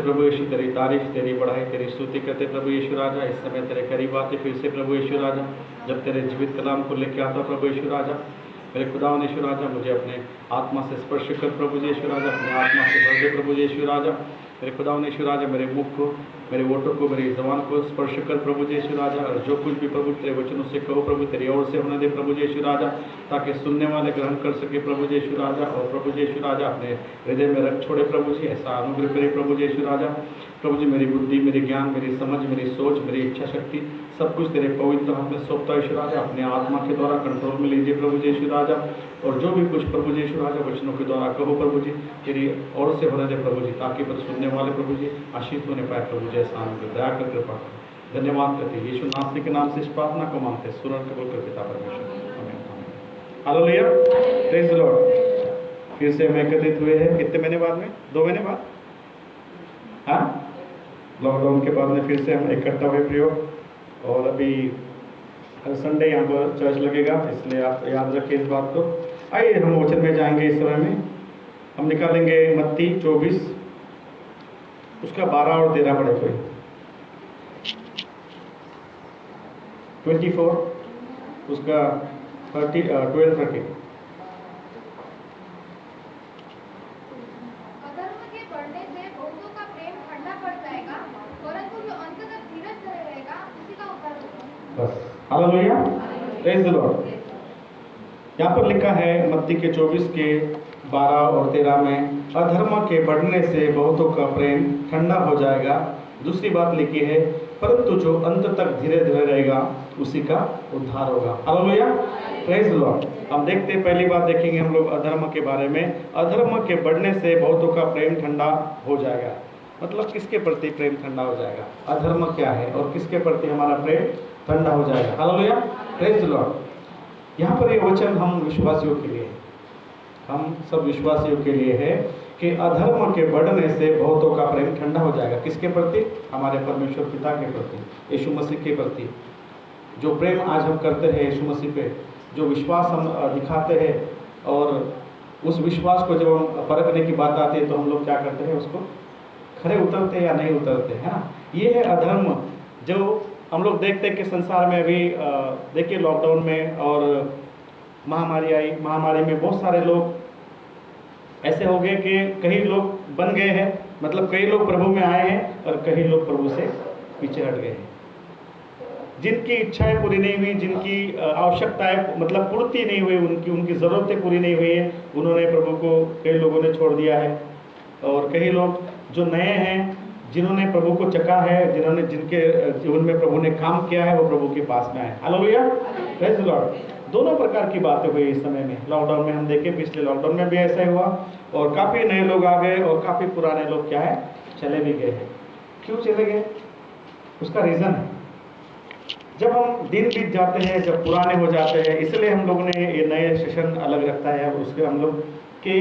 प्रभु यीशु तेरी तारीफ, तेरी बढ़ाई, तेरी स्तुति करते प्रभु यीशु राजा। इस समय तेरे करीब आते फिर से प्रभु यीशु राजा, जब तेरे जीवित कलाम को लेकर आता प्रभु यीशु राजा। मेरे खुदावन यीशु राजा, मुझे अपने आत्मा से स्पर्श कर प्रभु यीशु राजा, अपने आत्मा से भर दे प्रभु यीशु राजा। मेरे खुदावन यीशु राजा, मेरे मुख को, मेरे वोटों को, मेरी जबान को स्पर्श कर प्रभु यीशु राजा। और जो कुछ भी प्रभु तेरे वचनों से कहो प्रभु, तेरी ओर से होने दे प्रभु यीशु राजा, ताकि सुनने वाले ग्रहण कर सके प्रभु यीशु राजा। और प्रभु यीशु राजा अपने हृदय में रख छोड़े प्रभु जी, ऐसा अनुग्रह करे प्रभु यीशु राजा। प्रभु जी, मेरी बुद्धि, मेरी ज्ञान, मेरी समझ, मेरी सोच, मेरी इच्छा शक्ति, सब कुछ तेरे पवित्र हाथ में सौंपता यीशु राजा। अपने आत्मा के द्वारा कंट्रोल में लीजिए प्रभु यीशु राजा। और जो भी कुछ प्रभु यीशु राजा वचनों के द्वारा कहो प्रभु जी, तेरी ओर से होने दे प्रभु जी, ताकि पर सुनने वाले प्रभु जी आशीष होने पाए प्रभु जी। ऐसा अनुग्रह दया कर कृपा कर। धन्यवाद करते हैं यीशु नासरी के नाम से इस प्रार्थना को मांगते हैं, सुन कबूल कर पिता परमेश्वर, आमीन। Hallelujah, praise the Lord. फिर से हम एकत्रित हुए हैं, कितने महीने बाद में? 2 महीने बाद, हाँ, लॉकडाउन के बाद में फिर से हम इकट्ठा हुए प्रयोग। और अभी हर संडे यहाँ पर चर्च लगेगा, इसलिए आप याद रखिए इस बात को। आइए हम वचन में जाएंगे। इस समय में हम निकालेंगे मत्ती 24 उसका 12 और 13 पढ़े कोई 24 उसका 12-13। अधर्म के बढ़ने से बहुतों का प्रेम ठंडा पड़ जाएगा, परंतु जो अंत तक धीरज धरे रहेगा उसी का उद्धार होगा। बस, हालेलुया, प्रेज द लॉर्ड। यहाँ पर लिखा है मत्ती के 24 के 12 और 13 में, अधर्म के बढ़ने से बहुतों का प्रेम ठंडा हो जाएगा। दूसरी बात लिखी है, परंतु जो अंत तक धीरे धीरे रहेगा उसी का उद्धार होगा। Hallelujah, praise the Lord. हम देखते हैं, पहली बात देखेंगे हम लोग अधर्म के बारे में। अधर्म के बढ़ने से बहुतों का प्रेम ठंडा हो जाएगा। मतलब किसके प्रति प्रेम ठंडा हो जाएगा? अधर्म क्या है और किसके प्रति हमारा प्रेम ठंडा हो जाएगा? Hallelujah, praise the Lord. यहाँ पर ये वचन हम विश्वासियों के लिए, हम सब विश्वासियों के लिए है कि अधर्म के बढ़ने से बहुतों का प्रेम ठंडा हो जाएगा। किसके प्रति? हमारे परमेश्वर पिता के प्रति, यीशु मसीह के प्रति। जो प्रेम आज हम करते हैं यीशु मसीह पे, जो विश्वास हम दिखाते हैं, और उस विश्वास को जब हम परखने की बात आती है तो हम लोग क्या करते हैं, उसको खरे उतरते हैं या नहीं उतरते हैं, है ना। ये है अधर्म जो हम लोग देखते हैं कि संसार में अभी देखिए लॉकडाउन में और महामारी आई, महामारी में बहुत सारे लोग ऐसे हो गए कि कई लोग बन गए हैं, मतलब कई लोग प्रभु में आए हैं और कई लोग प्रभु से पीछे हट गए हैं। जिनकी इच्छाएं पूरी नहीं हुई, जिनकी आवश्यकताएं मतलब पूर्ति नहीं हुई, उनकी ज़रूरतें पूरी नहीं हुई है, उन्होंने प्रभु को, कई लोगों ने छोड़ दिया है। और कई लोग जो नए हैं, जिन्होंने प्रभु को चखा है, जिनके जीवन में प्रभु ने काम किया है, वो प्रभु के पास में आए। Hallelujah, praise the Lord. दोनों प्रकार की बातें हुई इस समय में। लॉकडाउन में हम देखें, पिछले लॉकडाउन में भी ऐसा ही हुआ, और काफ़ी नए लोग आ गए और काफ़ी पुराने लोग क्या है, चले भी गए हैं। क्यों चले गए? उसका रीज़न है, जब हम दिन बीत जाते हैं, जब पुराने हो जाते हैं, इसलिए हम लोगों ने ये नए सेशन अलग रखता है उसके हम लोग कि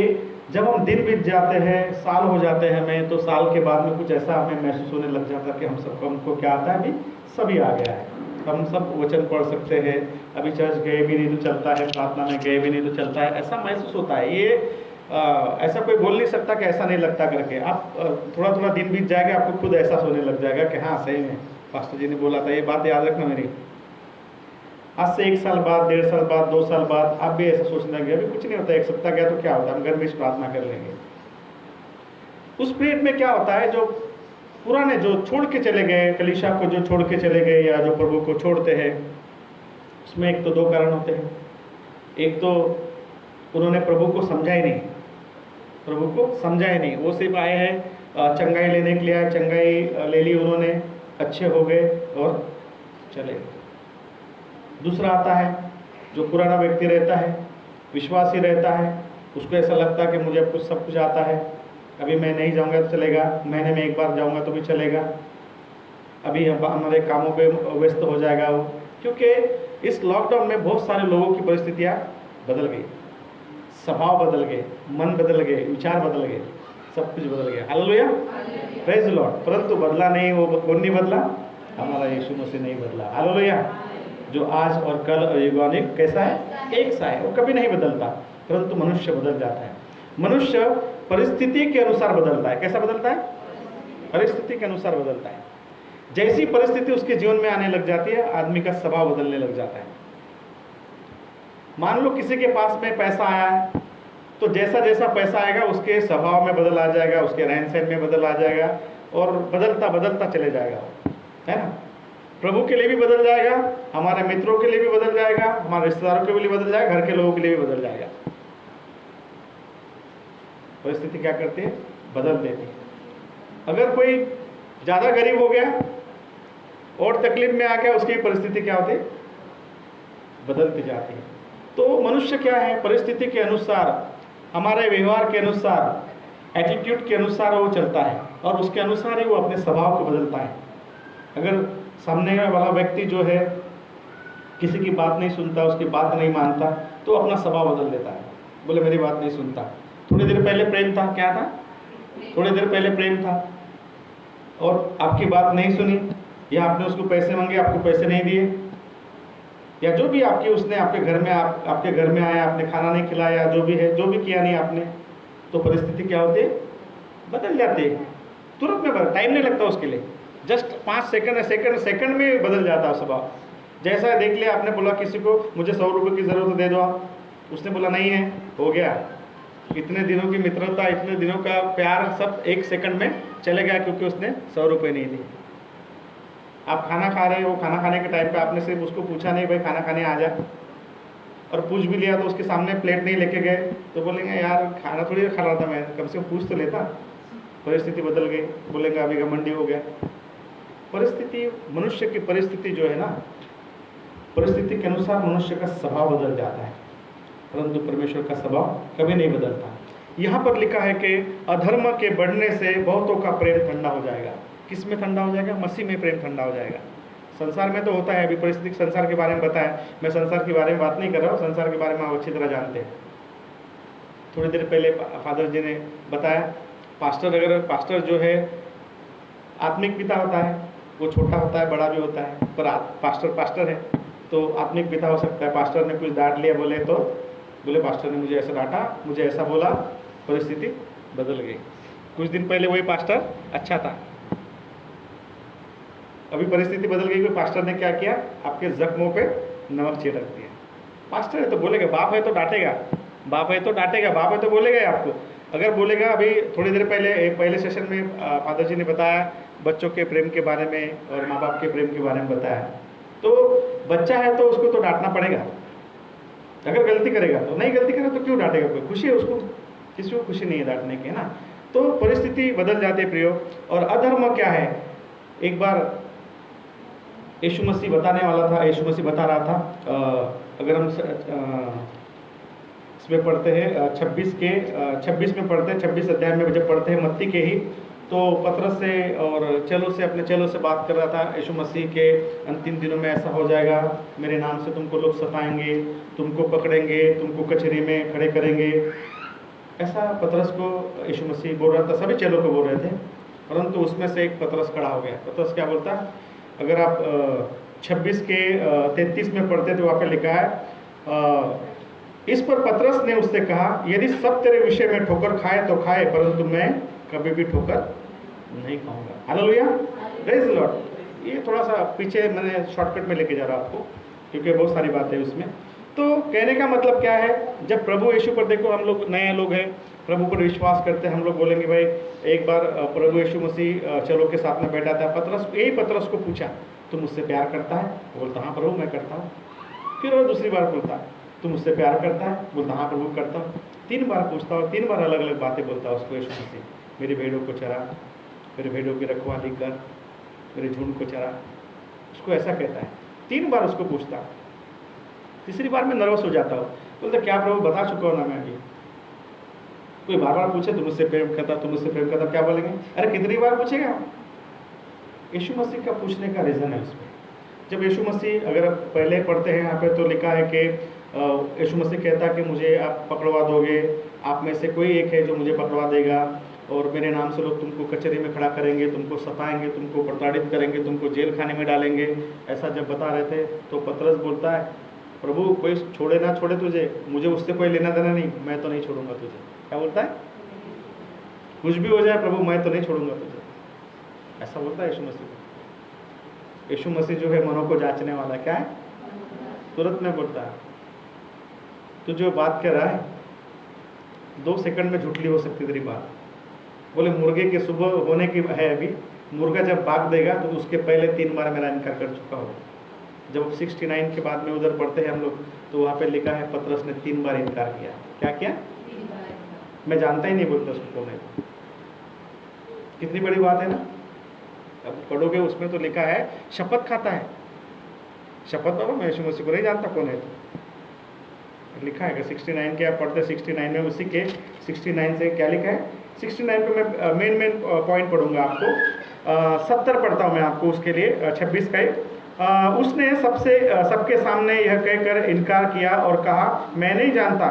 जब हम दिन बीत जाते हैं, साल हो जाते हैं हमें, तो साल के बाद में कुछ ऐसा हमें महसूस होने लग जाता है कि हम सबको, हमको क्या आता है, अभी सभी आ गया है, हम सब वचन पढ़ सकते हैं, अभी चर्च गए भी नहीं तो चलता है, प्रार्थना में गए भी नहीं तो चलता है, ऐसा महसूस होता है। ये ऐसा कोई बोल नहीं सकता कि ऐसा नहीं लगता करके। आप थोड़ा थोड़ा दिन बीत जाएगा, आपको खुद एहसास होने लग जाएगा कि हाँ सही में पास्टर जी ने बोला था, ये बात याद रखना मेरी। आज से 1 साल बाद, 1.5 साल बाद, 2 साल बाद आप भी ऐसा सोचने लगे, अभी कुछ नहीं होता, 1 सप्ताह गया तो क्या होता है, हम घर में प्रार्थना कर लेंगे। उस पीरियड में क्या होता है, जो पुराने जो छोड़ के चले गए, कलीसिया को जो छोड़ के चले गए या जो प्रभु को छोड़ते हैं, उसमें एक तो 2 कारण होते हैं। एक तो उन्होंने प्रभु को समझा ही नहीं, प्रभु को समझा ही नहीं, वो सिर्फ आए हैं चंगाई लेने के लिए, चंगाई ले ली उन्होंने, अच्छे हो गए और चले गए। दूसरा आता है जो पुराना व्यक्ति रहता है, विश्वासी रहता है, उसको ऐसा लगता है कि मुझे कुछ सब कुछ आता है, अभी मैं नहीं जाऊंगा तो चलेगा, महीने में 1 बार जाऊंगा तो भी चलेगा, अभी हमारे कामों पे व्यस्त हो जाएगा वो। क्योंकि इस लॉकडाउन में बहुत सारे लोगों की परिस्थितियाँ बदल गई, स्वभाव बदल गए, मन बदल गए, विचार बदल गए, सब कुछ बदल गया। Hallelujah, praise the Lord. परंतु बदला नहीं, वो कौन नहीं बदला? हमारा यीशु मसीह नहीं बदला। हालेलुया, जो आज और कल और युगानुग कैसा है, एक सा है, वो कभी नहीं बदलता। परंतु मनुष्य बदल जाता है। मनुष्य परिस्थिति के अनुसार बदलता है। कैसा बदलता है? परिस्थिति के अनुसार बदलता है। जैसी परिस्थिति उसके जीवन में आने लग जाती है, आदमी का स्वभाव बदलने लग जाता है। मान लो किसी के पास में पैसा आया है, तो जैसा जैसा पैसा आएगा उसके स्वभाव में बदल आ जाएगा, उसके रहन सहन में बदल आ जाएगा और बदलता बदलता चले जाएगा, है ना। प्रभु के लिए भी बदल जाएगा, हमारे मित्रों के लिए भी बदल जाएगा, हमारे रिश्तेदारों के लिए बदल जाएगा, घर के लोगों के लिए भी बदल जाएगा। परिस्थिति क्या करती है? बदल देती है। अगर कोई ज़्यादा गरीब हो गया और तकलीफ में आ गया, उसकी परिस्थिति क्या होती है? बदलती जाती है। तो मनुष्य क्या है? परिस्थिति के अनुसार, हमारे व्यवहार के अनुसार, एटीट्यूड के अनुसार वो चलता है और उसके अनुसार ही वो अपने स्वभाव को बदलता है। अगर सामने वाला व्यक्ति जो है किसी की बात नहीं सुनता, उसकी बात नहीं मानता, तो अपना स्वभाव बदल देता है, बोले मेरी बात नहीं सुनता। थोड़ी देर पहले प्रेम था, क्या था? थोड़ी देर पहले प्रेम था और आपकी बात नहीं सुनी, या आपने उसको पैसे मांगे, आपको पैसे नहीं दिए, या जो भी आपकी उसने आपके घर में आपके घर में आया, आपने खाना नहीं खिलाया, जो भी है, जो भी किया नहीं आपने, तो परिस्थिति क्या होती है? बदल जाती है। तुरंत में बदल, टाइम नहीं लगता उसके लिए, जस्ट 5 सेकंड में बदल जाता है स्वभाव। जैसा देख लिया, आपने बोला किसी को मुझे 100 रुपये की ज़रूरत दे दो आप, उसने बोला नहीं है, हो गया। इतने दिनों की मित्रता, इतने दिनों का प्यार सब 1 सेकंड में चले गया, क्योंकि उसने 100 रुपये नहीं दिए। आप खाना खा रहे हो, खाना खाने के टाइम पे आपने सिर्फ उसको पूछा नहीं भाई खाना खाने आ जा, और पूछ भी लिया तो उसके सामने प्लेट नहीं लेके गए, तो बोलेंगे यार खाना थोड़ी खा रहा था मैं, कम से कम पूछ तो लेता। परिस्थिति बदल गई, बोलेंगे अभी घमंडी हो गया। परिस्थिति, मनुष्य की परिस्थिति जो है ना, परिस्थिति के अनुसार मनुष्य का स्वभाव बदल जाता है, परंतु परमेश्वर का स्वभाव कभी नहीं बदलता। यहाँ पर लिखा है कि अधर्म के बढ़ने से बहुतों का प्रेम ठंडा हो जाएगा। किस में ठंडा हो जाएगा? मसीह में प्रेम ठंडा हो जाएगा। संसार में तो होता है, अभी परिस्थिति संसार के बारे में बताया, मैं संसार के बारे में बात नहीं कर रहा हूँ, संसार के बारे में आप अच्छी तरह जानते हैं। थोड़ी देर पहले फादर जी ने बताया, पास्टर जो है आत्मिक पिता होता है, वो छोटा होता है, बड़ा भी होता है, पर पास्टर है तो आत्मिक पिता हो सकता है। पास्टर ने कुछ डांट लिया बोले पास्टर ने मुझे ऐसा डांटा, मुझे ऐसा बोला, परिस्थिति बदल गई। कुछ दिन पहले वही पास्टर अच्छा था, अभी परिस्थिति बदल गई। कोई पास्टर ने क्या किया? आपके जख्मों पे नमक छिड़क दिया। पास्टर है तो बोलेगा, बाप है तो डांटेगा, बाप है तो डांटेगा, बाप है तो बोलेगा ही आपको। अगर बोलेगा, अभी थोड़ी देर पहले सेशन में फादर जी ने बताया बच्चों के प्रेम के बारे में और माँ बाप के प्रेम के बारे में बताया, तो बच्चा है तो उसको तो डांटना पड़ेगा। अगर गलती करेगा तो, नहीं गलती करेगा तो क्यों डांटेगा? कोई खुशी है उसको, किसी को खुशी नहीं है डांटने की, है ना। तो परिस्थिति बदल जाती है प्रियो। और अधर्म क्या है? एक बार यीशु मसीह बताने वाला था, यीशु मसीह बता रहा था। अगर हम इसमें पढ़ते हैं 26 में पढ़ते हैं, 26 अध्याय में जब पढ़ते हैं मत्ती के ही, तो पतरस से और अपने चेलों से बात कर रहा था यीशु मसीह के अंतिम दिनों में ऐसा हो जाएगा, मेरे नाम से तुमको लोग सताएंगे, तुमको पकड़ेंगे, तुमको कचहरी में खड़े करेंगे। ऐसा पतरस को यीशु मसीह बोल रहा था, सभी चेलों को बोल रहे थे, परंतु उसमें से एक पतरस खड़ा हो गया। पतरस क्या बोलता है? अगर आप 26 के 33 में पढ़ते तो वहाँ पे लिखा है, इस पर पतरस ने उससे कहा, यदि सब तेरे विषय में ठोकर खाए तो खाए, परंतु मैं कभी भी ठोकर नहीं खाऊंगा। Hallelujah, praise the Lord. ये थोड़ा सा पीछे मैंने शॉर्टकट में लेके जा रहा आपको, क्योंकि बहुत सारी बातें उसमें। तो कहने का मतलब क्या है? जब प्रभु यीशु पर, देखो हम लोग नए लोग हैं, प्रभु पर विश्वास करते हैं, हम लोग बोलेंगे भाई एक बार प्रभु यीशु मसीह चलो के साथ में बैठा था। पतरस को पूछा, तुम मुझसे प्यार करता है? बोलता हाँ प्रभु मैं करता हूँ। फिर वो दूसरी बार बोलता, तुम मुझसे प्यार करता है? बोलता हाँ प्रभु करता हूँ। 3 बार पूछता और 3 बार अलग अलग बातें बोलता है उसको यीशु मसीह। मेरी भेड़ों को चरा, मेरे भेड़ों की रखवाली कर, मेरे झुंड को चरा, उसको ऐसा कहता है। 3 बार उसको पूछता। तीसरी बार मैं नर्वस हो जाता हूँ, बोलते क्या प्रभु बता चुका हूँ ना मैं अभी। कोई बार बार पूछे तुम मुझसे प्रेम करता, तुम मुझसे प्रेम करता, क्या बोलेंगे? अरे कितनी बार पूछेगा? यीशु मसीह का पूछने का रीज़न है उसमें। जब यीशु मसीह, अगर पहले पढ़ते हैं यहाँ पे तो लिखा है कि यीशु मसीह कहता कि मुझे आप पकड़वा दोगे, आप में से कोई एक है जो मुझे पकड़वा देगा, और मेरे नाम से लोग तुमको कचहरी में खड़ा करेंगे, तुमको सताएंगे, तुमको प्रताड़ित करेंगे, तुमको जेल खाने में डालेंगे। ऐसा जब बता रहे थे तो पतरस बोलता है, प्रभु कोई छोड़े ना छोड़े तुझे, मुझे उससे कोई लेना देना नहीं, मैं तो नहीं छोड़ूंगा तुझे। क्या बोलता है? कुछ भी हो जाए प्रभु मैं तो नहीं छोड़ूंगा तुझे। ऐसा बोलता है यीशु मसीह को। यीशु मसीह जो है मनों को जांचने वाला, क्या है, तुरंत में बोलता है। तो जो बात कर रहा है 2 सेकंड में झूठली हो सकती तेरी बात। बोले मुर्गे के सुबह होने की है, अभी मुर्गा जब भाग देगा तो उसके पहले 3 बार मेरा इनकार कर चुका हो। जब 69 के बाद में उधर पढ़ते हैं हम लोग, तो वहाँ पे लिखा है पतरस ने 3 बार इनकार किया। क्या किया? मैं जानता ही नहीं बोलता उसको कौन है। कितनी बड़ी बात है ना। अब पढ़ोगे उसमें तो लिखा है शपथ खाता है, शपथ बाबा मैं यीशु मसीह को नहीं जानता कौन है, तो लिखा है 69 के आप पढ़ते 69 में, उसी के 69 से क्या लिखा है 69 पे मैं मेन पॉइंट पढ़ूंगा आपको। 70 पढ़ता हूँ मैं आपको उसके लिए, 26 का उसने सबके सामने यह कहकर इनकार किया और कहा मैं नहीं जानता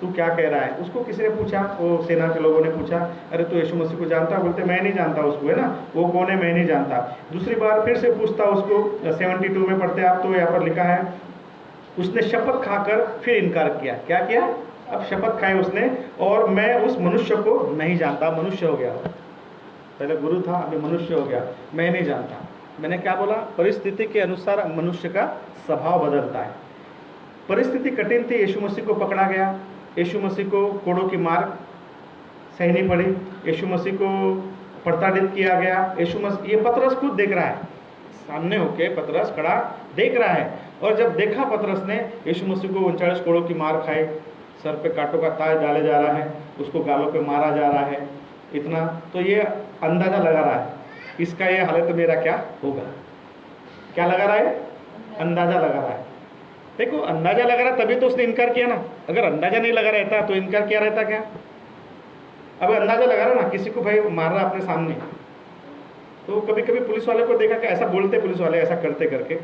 तू क्या कह रहा है। उसको किसी ने पूछा, वो सेना के लोगों ने पूछा, अरे तू यीशु मसीह को जानता? बोलते मैं नहीं जानता उसको, है ना, वो कौन है मैं नहीं जानता। दूसरी बार फिर से पूछता उसको, 72 में पढ़ते आप तो यहाँ पर लिखा है उसने शपथ खाकर फिर इनकार किया। क्या किया? अब शपथ खाई उसने, और मैं उस मनुष्य को नहीं जानता। मनुष्य हो गया, पहले गुरु था अभी मनुष्य हो गया, मैं नहीं जानता। मैंने क्या बोला? परिस्थिति के अनुसार मनुष्य का स्वभाव बदलता है। परिस्थिति कठिन थी, यीशु मसीह को पकड़ा गया, यीशु मसीह को कोड़ों की मार सहनी पड़ी, यीशु मसीह को प्रताड़ित किया गया। यीशु मसीह, ये पतरस खुद देख रहा है, सामने होके पतरस खड़ा देख रहा है। और जब देखा पतरस ने यीशु मसीह को 39 कोड़ों की मार खाई, सर पे कांटों का ताज डाले जा रहा है, उसको गालों पे मारा जा रहा है, इतना, तो ये अंदाजा लगा रहा है इसका ये हालत मेरा क्या होगा। क्या लगा रहा है? अंदाजा लगा रहा है। देखो अंदाजा लगा रहा तभी तो उसने इनकार किया ना। अगर अंदाजा नहीं लगा रहता तो इनकार किया रहता क्या? अब अंदाजा लगा रहा ना, किसी को भाई मार रहा अपने सामने, तो कभी कभी पुलिस वाले को देखा कि ऐसा बोलते पुलिस वाले, ऐसा करते करके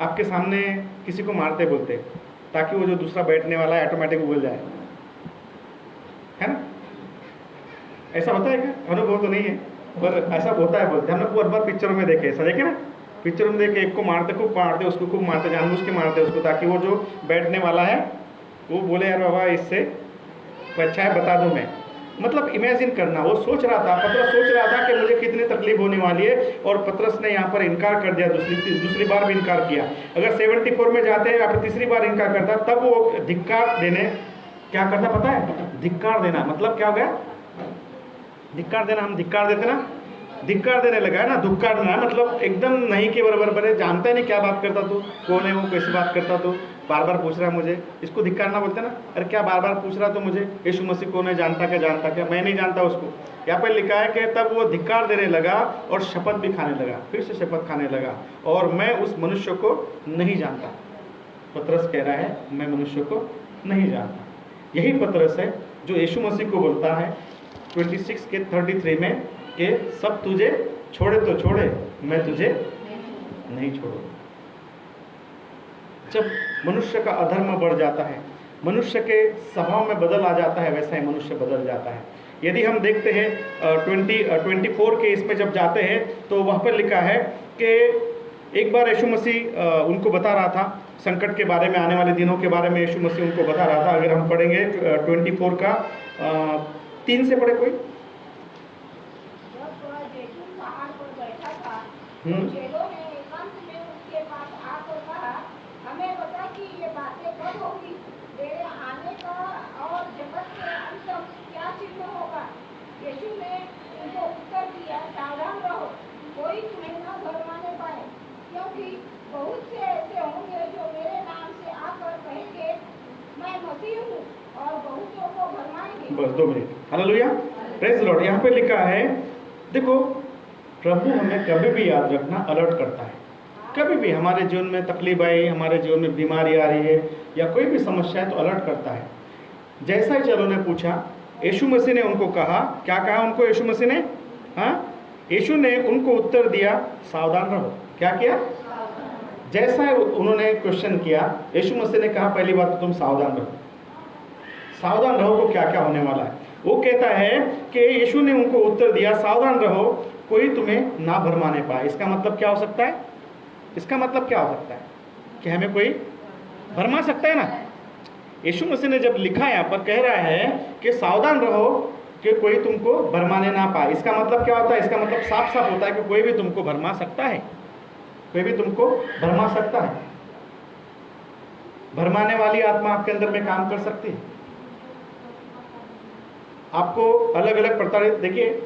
आपके सामने किसी को मारते बोलते, ताकि वो जो दूसरा बैठने वाला है ऑटोमेटिक उगल जाए, है ना। ऐसा होता है क्या? अनुभव तो नहीं है पर ऐसा होता है बोलते। हमने बहुत बार पिक्चरों में देखे, ऐसा देखे ना, पिक्चरों में देखे एक को मारते, खूब मारते, उसको खूब मारते, जानबूझ के मारते उसको, ताकि वो जो बैठने वाला है वो बोले यार बाबा इससे अच्छा है बता दूं मैं। मतलब इमेजिन करना, वो सोच रहा था, पतरस सोच रहा था कि मुझे कितनी तकलीफ होने वाली है, और पतरस ने यहाँ पर इनकार कर दिया, दूसरी बार भी इनकार किया। अगर 74 में जाते हैं या फिर तीसरी बार इनकार करता, तब वो धिक्कार देने क्या करता पता है? धिक्कार देना मतलब क्या हो गया? धिक्कार देना, हम धिक्कार देते ना, धिक्कार देने लगा है ना। धिक्कार देना मतलब एकदम नहीं के बराबर बने, जानता ही नहीं क्या बात करता तू, कौन है वो, कैसी बात करता तू, बार बार पूछ रहा है मुझे, इसको धिक्कार ना बोलते ना। अरे क्या बार बार पूछ रहा तो मुझे, यीशु मसीह कौन है, जानता क्या, मैं नहीं जानता उसको। यहाँ पर लिखा है कि तब वो धिक्कार देने लगा और शपथ भी खाने लगा, फिर से शपथ खाने लगा, और मैं उस मनुष्य को नहीं जानता। पतरस कह रहा है मैं मनुष्य को नहीं जानता। यही पतरस है जो यीशु मसीह को बोलता है 26 के 33 में कि सब तुझे छोड़े तो छोड़े, मैं तुझे नहीं छोड़ूंगा। जब मनुष्य का अधर्म बढ़ जाता है, मनुष्य के स्वभाव में बदल आ जाता है, वैसा ही मनुष्य बदल जाता है। यदि हम देखते हैं 24 के इसमें जब जाते हैं तो वहाँ पर लिखा है कि एक बार यीशु मसीह उनको बता रहा था संकट के बारे में, आने वाले दिनों के बारे में यीशु मसीह उनको बता रहा था। अगर हम पढ़ेंगे 24 का 3 से पढ़े कोई। चेलों ने एकांत में उसके पास आकर कहा, हमें बता कि ये बातें कब होगी, तेरे आने का और जगत के अंत क्या चिन्ह होगा। यीशु ने उनको उत्तर दिया, सावधान रहो, कोई तुम्हें न भरमाने पाए, क्योंकि बहुत से ऐसे होंगे जो मेरे नाम से आकर कहेंगे मैं मसीह हूँ, और बहुतों को भरमाएंगे। बस 2 minute, hallelujah, praise the Lord. यहाँ पे लिखा है, देखो प्रभु हमें कभी भी याद रखना अलर्ट करता है। कभी भी हमारे जीवन में तकलीफ आई, हमारे जीवन में बीमारी आ रही है या कोई भी समस्या है तो अलर्ट करता है। जैसा ही चलो ने पूछा, यीशु मसीह ने उनको कहा, क्या कहा उनको यीशु मसीह ने? हाँ, यीशु ने उनको उत्तर दिया, सावधान रहो। क्या किया? जैसा उन्होंने क्वेश्चन किया, यीशु मसीह ने कहा पहली बात तो तुम सावधान रहो। सावधान रहो को क्या क्या होने वाला है। वो कहता है कि यीशु ने उनको उत्तर दिया, सावधान रहो, कोई तुम्हें ना भरमाने पाए। इसका मतलब क्या हो सकता है? इसका मतलब क्या हो सकता है कि हमें कोई भरमा सकता है ना। यीशु मसीह ने जब लिखा यहाँ पर कह रहा है कि सावधान रहो, कि कोई तुमको भरमाने ना पाए। इसका मतलब क्या होता है? इसका मतलब साफ साफ होता है कि कोई भी तुमको भरमा सकता है, कोई भी तुमको भरमा सकता है। भरमाने वाली आत्मा आपके अंदर में काम कर सकती है। आपको अलग अलग प्रताड़ित, देखिए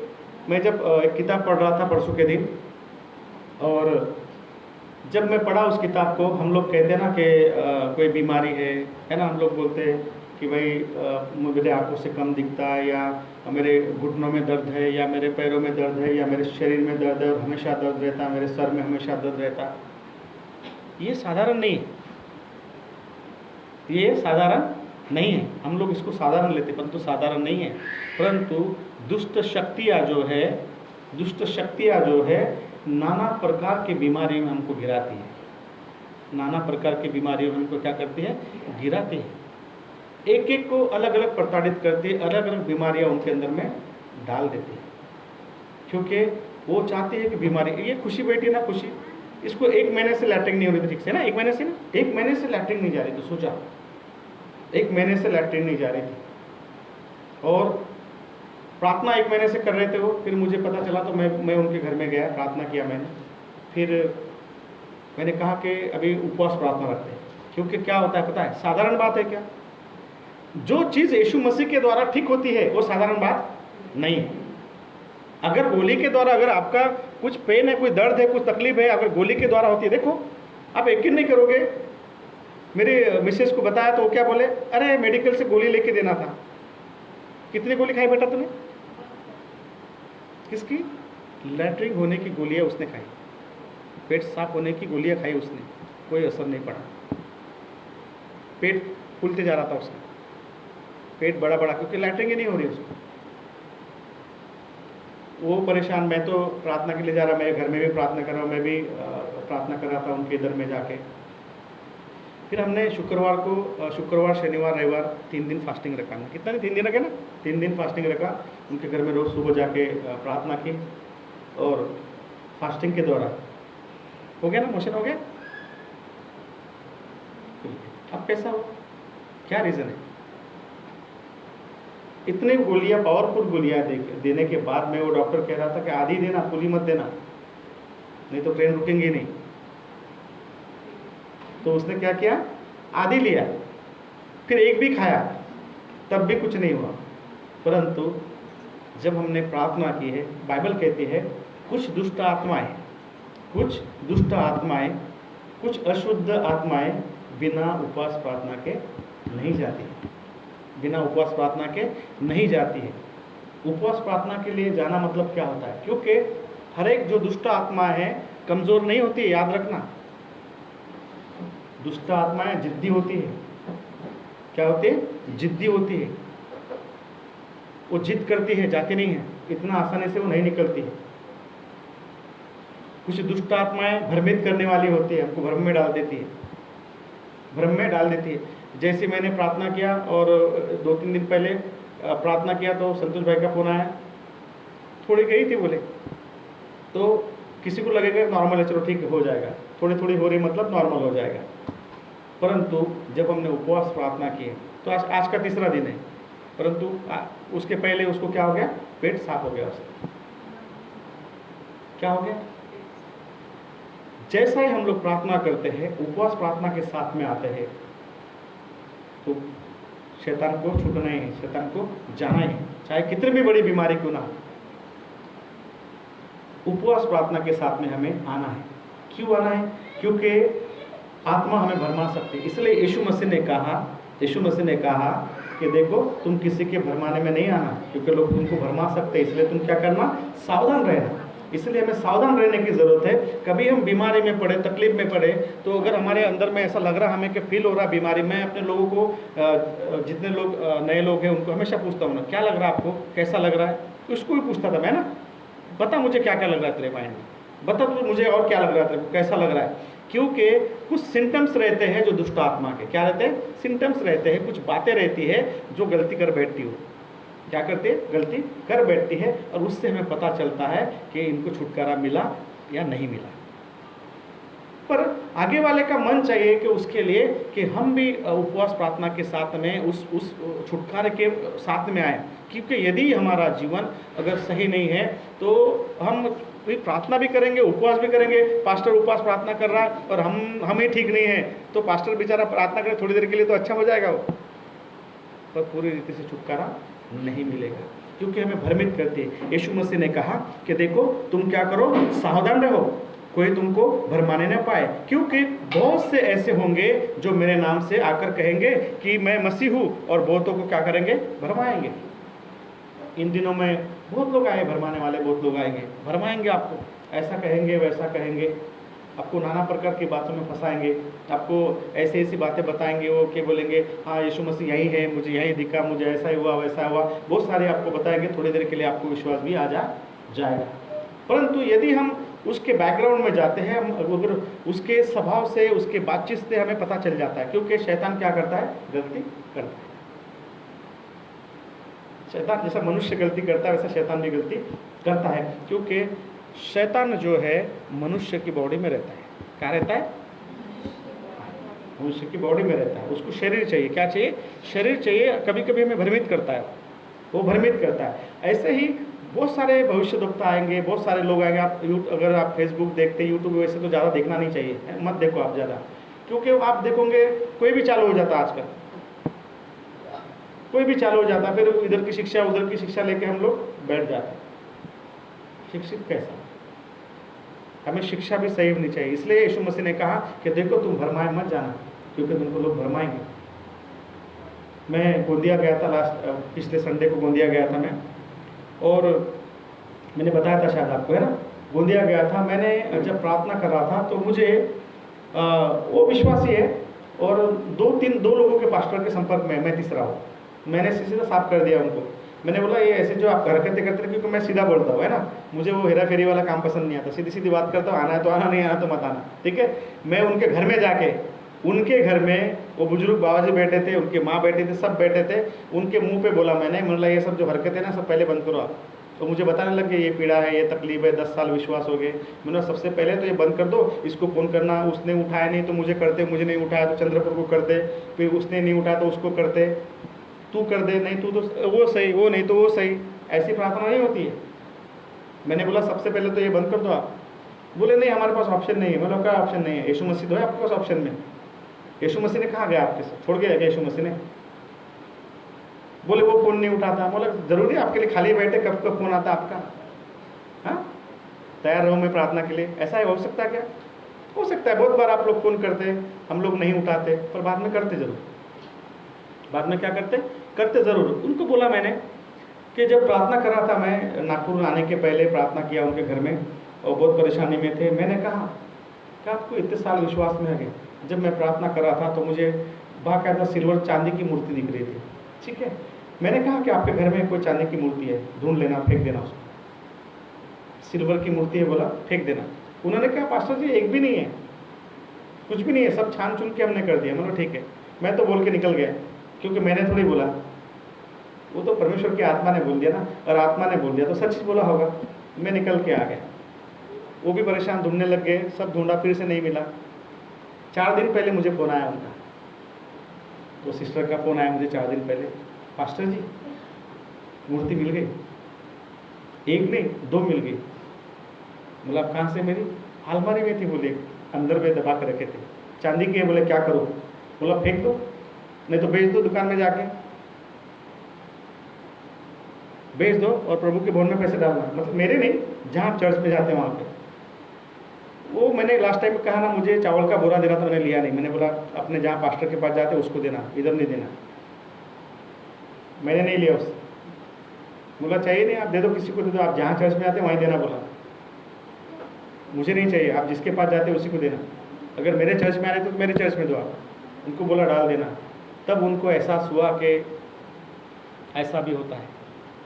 मैं जब एक किताब पढ़ रहा था परसों के दिन, और जब मैं पढ़ा उस किताब को, हम लोग कहते हैं ना कि कोई बीमारी है ना, हम लोग बोलते हैं कि भाई मेरे आंखों से कम दिखता है, या मेरे घुटनों में दर्द है, या मेरे पैरों में दर्द है, या मेरे शरीर में दर्द है और हमेशा दर्द रहता है, मेरे सर में हमेशा दर्द रहता है। ये साधारण नहीं है, ये साधारण नहीं है। हम लोग इसको साधारण लेते, परंतु साधारण नहीं है। परंतु दुष्ट शक्तियाँ जो है नाना प्रकार की बीमारियों में हमको गिराती है, नाना प्रकार की बीमारियों में हमको क्या करती है? गिराती है। एक एक को अलग अलग प्रताड़ित करती है, अलग अलग बीमारियां उनके अंदर में डाल देती है, क्योंकि वो चाहती है कि बीमारी, ये खुशी बैठी ना, खुशी, इसको 1 महीने से लैट्रिन नहीं हो रही थी ठीक से ना, 1 महीने से लैट्रिन नहीं जा रही थी। सोचा 1 महीने से लैट्रिन नहीं जा रही थी, और प्रार्थना 1 महीने से कर रहे थे वो। फिर मुझे पता चला तो मैं उनके घर में गया, प्रार्थना किया मैंने। फिर मैंने कहा कि अभी उपवास प्रार्थना रखते हैं, क्योंकि क्या होता है पता है? साधारण बात है क्या? जो चीज़ यीशु मसीह के द्वारा ठीक होती है वो साधारण बात नहीं है। अगर गोली के द्वारा, अगर आपका कुछ पेन है, कोई दर्द है, कुछ तकलीफ है, अगर गोली के द्वारा होती है, देखो आप यकीन नहीं करोगे, मेरे मिसेस को बताया तो वो क्या बोले, अरे मेडिकल से गोली लेके देना था। कितनी गोली खाई बेटा तूने? किसकी? लैट्रिन होने की गोलियां उसने खाई, पेट साफ होने की गोलियां खाई उसने, कोई असर नहीं पड़ा। पेट फूलते जा रहा था उसका, पेट बड़ा बड़ा, क्योंकि लैट्रिन ही नहीं हो रही उसको। वो परेशान, मैं तो प्रार्थना के लिए जा रहा, मैं घर में भी प्रार्थना कर रहा हूँ, मैं भी प्रार्थना कर रहा था उनके इधर में जाके। फिर हमने शुक्रवार शनिवार रविवार 3 दिन फास्टिंग रखा। कितना नहीं, 3 दिन रखे ना, 3 दिन फास्टिंग रखा। उनके घर में रोज़ सुबह जाके प्रार्थना की, और फास्टिंग के द्वारा हो गया ना, मोशन हो गया। अब कैसा हो, क्या रीज़न है? इतने गोलियां, पावरफुल गोलियां देने के बाद में वो डॉक्टर कह रहा था कि आधी देना, पूरी मत देना, नहीं तो ट्रेन रुकेंगे नहीं। तो उसने क्या किया? आधी लिया, फिर एक भी खाया, तब भी कुछ नहीं हुआ। परंतु जब हमने प्रार्थना की है, बाइबल कहती है कुछ दुष्ट आत्माएं, कुछ अशुद्ध आत्माएं बिना उपवास प्रार्थना के नहीं जाती है, बिना उपवास प्रार्थना के नहीं जाती है। उपवास प्रार्थना के लिए जाना मतलब क्या होता है? क्योंकि हर एक जो दुष्ट आत्मा है कमज़ोर नहीं होती है, याद रखना। दुष्ट आत्माएं जिद्दी होती है। क्या होती है? जिद्दी होती है। वो जिद करती है, जाती नहीं है, इतना आसानी से वो नहीं निकलती है। कुछ दुष्ट आत्माएं भ्रमित करने वाली होती है, हमको भ्रम में डाल देती है, भ्रम में डाल देती है। जैसे मैंने प्रार्थना किया, और 2-3 दिन पहले प्रार्थना किया तो संतोष भाई का फ़ोन आया, थोड़ी गई थी बोले, तो किसी को लगेगा नॉर्मल है, चलो ठीक हो जाएगा, थोड़ी थोड़ी हो रही मतलब नॉर्मल हो जाएगा। परंतु जब हमने उपवास प्रार्थना की, तो आज का 3रा दिन है, परंतु उसके पहले उसको क्या हो गया? पेट साफ हो गया उसका। क्या हो गया? जैसा ही हम लोग प्रार्थना करते हैं, उपवास प्रार्थना के साथ में आते हैं, तो शैतान को छूटना ही है, शैतान को जाना ही है, चाहे कितनी भी बड़ी बीमारी क्यों ना हो। उपवास प्रार्थना के साथ में हमें आना है। क्यों आना है? क्योंकि आत्मा हमें भरमा सकती है। इसलिए यीशु मसीह ने कहा कि देखो तुम किसी के भरमाने में नहीं आना, क्योंकि लोग तुमको भरमा सकते हैं। इसलिए तुम क्या करना? सावधान रहना। इसलिए हमें सावधान रहने की ज़रूरत है। कभी हम बीमारी में पड़े, तकलीफ में पड़े, तो अगर हमारे अंदर में ऐसा लग रहा, हमें कि फील हो रहा बीमारी, मैं अपने लोगों को, जितने लोग नए लोग हैं उनको हमेशा पूछता हूँ ना, क्या लग रहा है आपको, कैसा लग रहा है? उसको भी पूछता था मैं ना, बता मुझे क्या क्या लग रहा है तेरे माइंड में, बता तो मुझे और क्या लग रहा है तेरे को, कैसा लग रहा है। क्योंकि कुछ सिम्टम्स रहते हैं जो दुष्ट आत्मा के, क्या रहते हैं? सिम्टम्स रहते हैं, कुछ बातें रहती है जो गलती कर बैठती हो। क्या करते हैं? गलती कर बैठती है, और उससे हमें पता चलता है कि इनको छुटकारा मिला या नहीं मिला। पर आगे वाले का मन चाहिए कि उसके लिए कि हम भी उपवास प्रार्थना के साथ में उस छुटकारे के साथ में आए, क्योंकि यदि हमारा जीवन अगर सही नहीं है तो हम भी प्रार्थना भी करेंगे, उपवास भी करेंगे। पास्टर उपवास प्रार्थना कर रहा है और हम ही ठीक नहीं है, तो पास्टर बेचारा प्रार्थना करे थोड़ी देर के लिए तो अच्छा हो जाएगा वो, पर पूरी रीति से छुटकारा नहीं मिलेगा, क्योंकि हमें भ्रमित करती है। यीशु मसीह ने कहा कि देखो तुम क्या करो, सावधान रहो, कोई तुमको भरमाने न पाए, क्योंकि बहुत से ऐसे होंगे जो मेरे नाम से आकर कहेंगे कि मैं मसीह हूँ, और बहुतों को क्या करेंगे, भरमाएंगे। इन दिनों में बहुत लोग आए, भरमाने वाले बहुत लोग आएंगे, भरमाएंगे आपको, ऐसा कहेंगे वैसा कहेंगे, आपको नाना प्रकार की बातों में फंसाएंगे, आपको ऐसी ऐसी बातें बताएंगे, वो क्या बोलेंगे, हाँ यीशु मसीह यही है, मुझे यही दिखा, मुझे ऐसा ही हुआ वैसा हुआ, बहुत सारे आपको बताएंगे। थोड़ी देर के लिए आपको विश्वास भी आ जाएगा, परंतु यदि हम उसके बैकग्राउंड में जाते हैं, हम अगर उसके स्वभाव से, उसके बातचीत से हमें पता चल जाता है, क्योंकि शैतान क्या करता है, गलती करता है। शैतान जैसा मनुष्य गलती करता है वैसा शैतान भी गलती करता है, क्योंकि शैतान जो है मनुष्य की बॉडी में रहता है। क्या रहता है, मनुष्य की बॉडी में रहता है, उसको शरीर चाहिए। क्या चाहिए, शरीर चाहिए। कभी कभी हमें भ्रमित करता है, वो भ्रमित करता है। ऐसे ही बहुत सारे भविष्यद्वक्ता आएंगे, बहुत सारे लोग आएंगे। आप अगर आप फेसबुक देखते, यूट्यूब वैसे तो ज़्यादा देखना नहीं चाहिए, मत देखो आप ज़्यादा, क्योंकि आप देखोगे कोई भी चालू हो जाता है आजकल, कोई भी चालू हो जाता है, फिर इधर की शिक्षा उधर की शिक्षा लेके हम लोग बैठ जाते हैं। शिक्षित कैसा, हमें शिक्षा भी सही होनी चाहिए। इसलिए यीशु मसीह ने कहा कि देखो तुम भरमाए मत जाना, क्योंकि तुमको लोग भरमाएंगे। मैं गोंदिया गया था, पिछले संडे को गोंदिया गया था मैं, और मैंने बताया था शायद आपको, है ना, गोंदिया गया था। मैंने जब प्रार्थना कर रहा था तो मुझे वो विश्वासी है और दो लोगों के पास्टर के संपर्क में, मैं तीसरा हूँ। मैंने सीधा साफ कर दिया उनको, मैंने बोला ये ऐसे जो आप हरकतें करते हैं, क्योंकि मैं सीधा बोलता हूँ, है ना, मुझे वो हेरा फेरी वाला काम पसंद नहीं आता, सीधी सीधी बात करता हूँ, आना है तो आना, नहीं आना तो मत आना, ठीक है। मैं उनके घर में जाके, उनके घर में वो बुजुर्ग बाबा जी बैठे थे, उनके माँ बैठे थे, सब बैठे थे, उनके मुंह पे बोला मैंने, बोला ये सब जो हरकतें है ना सब पहले बंद करो आप। तो मुझे बताने लग गए ये पीड़ा है, ये तकलीफ है, 10 साल विश्वास हो गए। मैंने सबसे पहले तो ये बंद कर दो, इसको फ़ोन करना, उसने उठाया नहीं तो मुझे करते, मुझे नहीं उठाया तो चंद्रपुर को करते, फिर उसने नहीं उठाया तो उसको करते, तू कर दे, नहीं तू तो वो सही, वो नहीं तो वो सही। ऐसी प्रार्थना नहीं होती है। मैंने बोला सबसे पहले तो ये बंद कर दो आप। बोले नहीं हमारे पास ऑप्शन नहीं है। मतलब क्या ऑप्शन नहीं है, यीशु मसीह तो है आपके पास ऑप्शन में। यीशु मसीह ने कहाँ गया आपके साथ, छोड़ गया क्या यीशु मसीह ने? बोले वो फ़ोन नहीं उठाता। बोला जरूरी है आपके लिए खाली बैठे, कब कब फ़ोन आता आपका? हाँ, तैयार रहो मैं प्रार्थना के लिए। ऐसा हो सकता है क्या? हो सकता है, बहुत बार आप लोग फ़ोन करते, हम लोग नहीं उठाते, पर बाद में करते ज़रूर। बाद में क्या करते ज़रूर। उनको बोला मैंने कि जब प्रार्थना कर रहा था, मैं नागपुर आने के पहले प्रार्थना किया उनके घर में, और बहुत परेशानी में थे। मैंने कहा कि आपको इतने साल विश्वास में आ गए। जब मैं प्रार्थना कर रहा था तो मुझे बाकायदा सिल्वर चांदी की मूर्ति दिख रही थी, ठीक है। मैंने कहा कि आपके घर में कोई चांदी की मूर्ति है, ढूंढ लेना, फेंक देना उसको। सिल्वर की मूर्ति है, बोला फेंक देना। उन्होंने कहा पास्टर जी एक भी नहीं है, कुछ भी नहीं है, सब छान चुन के हमने कर दिया। मतलब ठीक है। मैं तो बोल के निकल गया, क्योंकि मैंने थोड़ी बोला, वो तो परमेश्वर की आत्मा ने बोल दिया ना, और आत्मा ने बोल दिया तो सच बोला होगा। मैं निकल के आ गया। वो भी परेशान, ढूंढने लग गए, सब ढूंढा, फिर से नहीं मिला। 4 दिन पहले मुझे फ़ोन आया उनका, तो सिस्टर का फ़ोन आया मुझे 4 दिन पहले, पास्टर जी मूर्ति मिल गई। एक नहीं 2 मिल गई। बोला कहाँ से? मेरी अलमारी में थी, बोले अंदर में दबा के रखे थे, चांदी के। बोले क्या करो? बोला फेंक दो, नहीं तो बेच दो, दुकान में जाके बेच दो और प्रभु के भवन में पैसे डालना। मतलब मेरे नहीं, जहाँ चर्च में जाते हैं वहाँ पे। वो मैंने लास्ट टाइम कहा ना, मुझे चावल का बोरा देना, तो मैंने लिया नहीं। मैंने बोला अपने जहाँ पास्टर के पास जाते उसको देना, इधर नहीं देना। मैंने नहीं लिया उससे। बोला चाहिए नहीं, आप दे दो, किसी को दे दो, आप जहाँ चर्च में आते वहीं देना। बोला मुझे नहीं चाहिए, आप जिसके पास जाते उसी को देना। अगर मेरे चर्च में आ रहे तो मेरे चर्च में दो आप। उनको बोला डाल देना। तब उनको एहसास हुआ कि ऐसा भी होता है।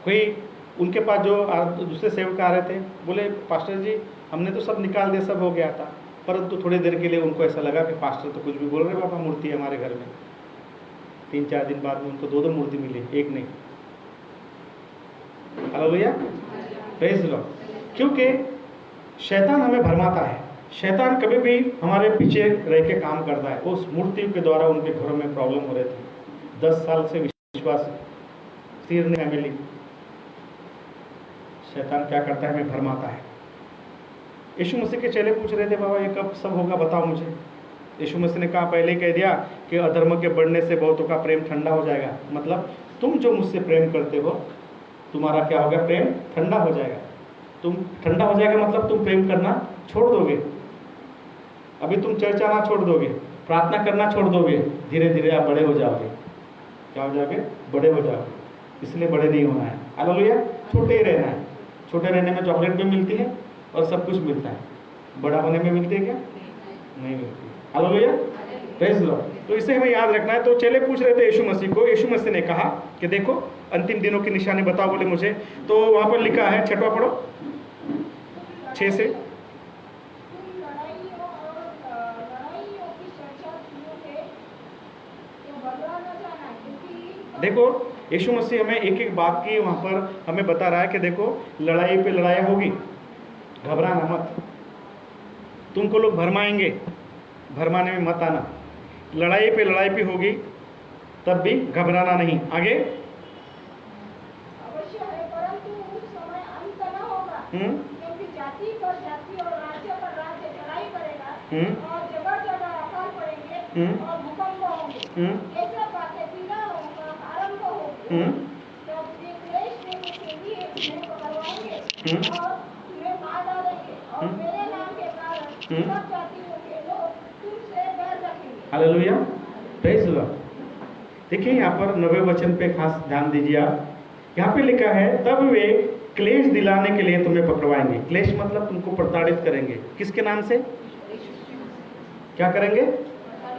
कोई उनके पास जो दूसरे सेवक आ रहे थे, बोले पास्टर जी हमने तो सब निकाल दिया, सब हो गया था, परंतु थोड़ी देर के लिए उनको ऐसा लगा कि पास्टर तो कुछ भी बोल रहे, पापा मूर्ति है हमारे घर में। 3-4 दिन बाद में उनको 2 मूर्ति मिली, एक नहीं। Hallelujah, praise the Lord. क्योंकि शैतान हमें भरमाता है, शैतान कभी भी हमारे पीछे रह के काम करता है। उस मूर्ति के द्वारा उनके घरों में प्रॉब्लम हो रही थी। 10 साल से विश्वास स्थिर नहीं मिली। शैतान क्या करता है, हमें भरमाता है। यीशु मसीह के चेले पूछ रहे थे, बाबा ये कब सब होगा, बताओ मुझे। यीशु मसीह ने कहा, पहले कह दिया कि अधर्म के बढ़ने से बहुतों का प्रेम ठंडा हो जाएगा। मतलब तुम जो मुझसे प्रेम करते हो, तुम्हारा क्या होगा, प्रेम ठंडा हो जाएगा। तुम ठंडा हो जाएगा मतलब तुम प्रेम करना छोड़ दोगे। अभी तुम चर्च आना छोड़ दोगे, प्रार्थना करना छोड़ दोगे, धीरे धीरे आप बड़े हो जाओगे। क्या हो जाओगे, बड़े हो जाओगे। इसलिए बड़े नहीं होना है, हालेलुया। छोटे ही रहना है। छोटे रहने में चॉकलेट भी मिलती है और सब कुछ मिलता है। बड़ा होने में मिलती है क्या, नहीं मिलती। Hallelujah, praise the Lord. तो इसे हमें याद रखना है। तो चेले पूछ रहे थे यीशु मसीह को। यीशु मसीह ने कहा कि देखो अंतिम दिनों की निशानी बताओ बोले मुझे। तो वहां पर लिखा है, 6वां पढ़ो, 6 से। तुम लड़ाइयों की चर्चा सुनोगे, तो घबरा न जाना, क्योंकि देखो यीशु मसीह हमें एक एक बात की वहां पर हमें बता रहा है कि देखो लड़ाई पे लड़ाई होगी, घबराना मत। तुमको लोग भरमाएंगे, भरमाने में मत आना। लड़ाई पे लड़ाई भी होगी, तब भी घबराना नहीं। आगे, अवश्य है, परंतु उस समय अंत न होगा, क्योंकि जाति पर जाति और राज्य पर राज्य लड़ाई करेगा, और जगह जगह अकाल पड़ेंगे और भूकंप होंगे। ये सब बातें पीड़ाओं का आरंभ होगी। जब वे क्लेश देने के लिए तुम्हें पकड़वाएंगे और तुम्हें मार डालेंगे, और मेरे नाम के कारण सब जातियों के लोग तुमसे बैर रखेंगे। Hallelujah, praise the Lord. देखिए यहाँ पर 90 वचन पे खास ध्यान दीजिए आप। यहाँ पे लिखा है, तब वे क्लेश दिलाने के लिए तुम्हें पकड़वाएंगे। क्लेश मतलब तुमको प्रताड़ित करेंगे। किसके नाम से, क्या करेंगे,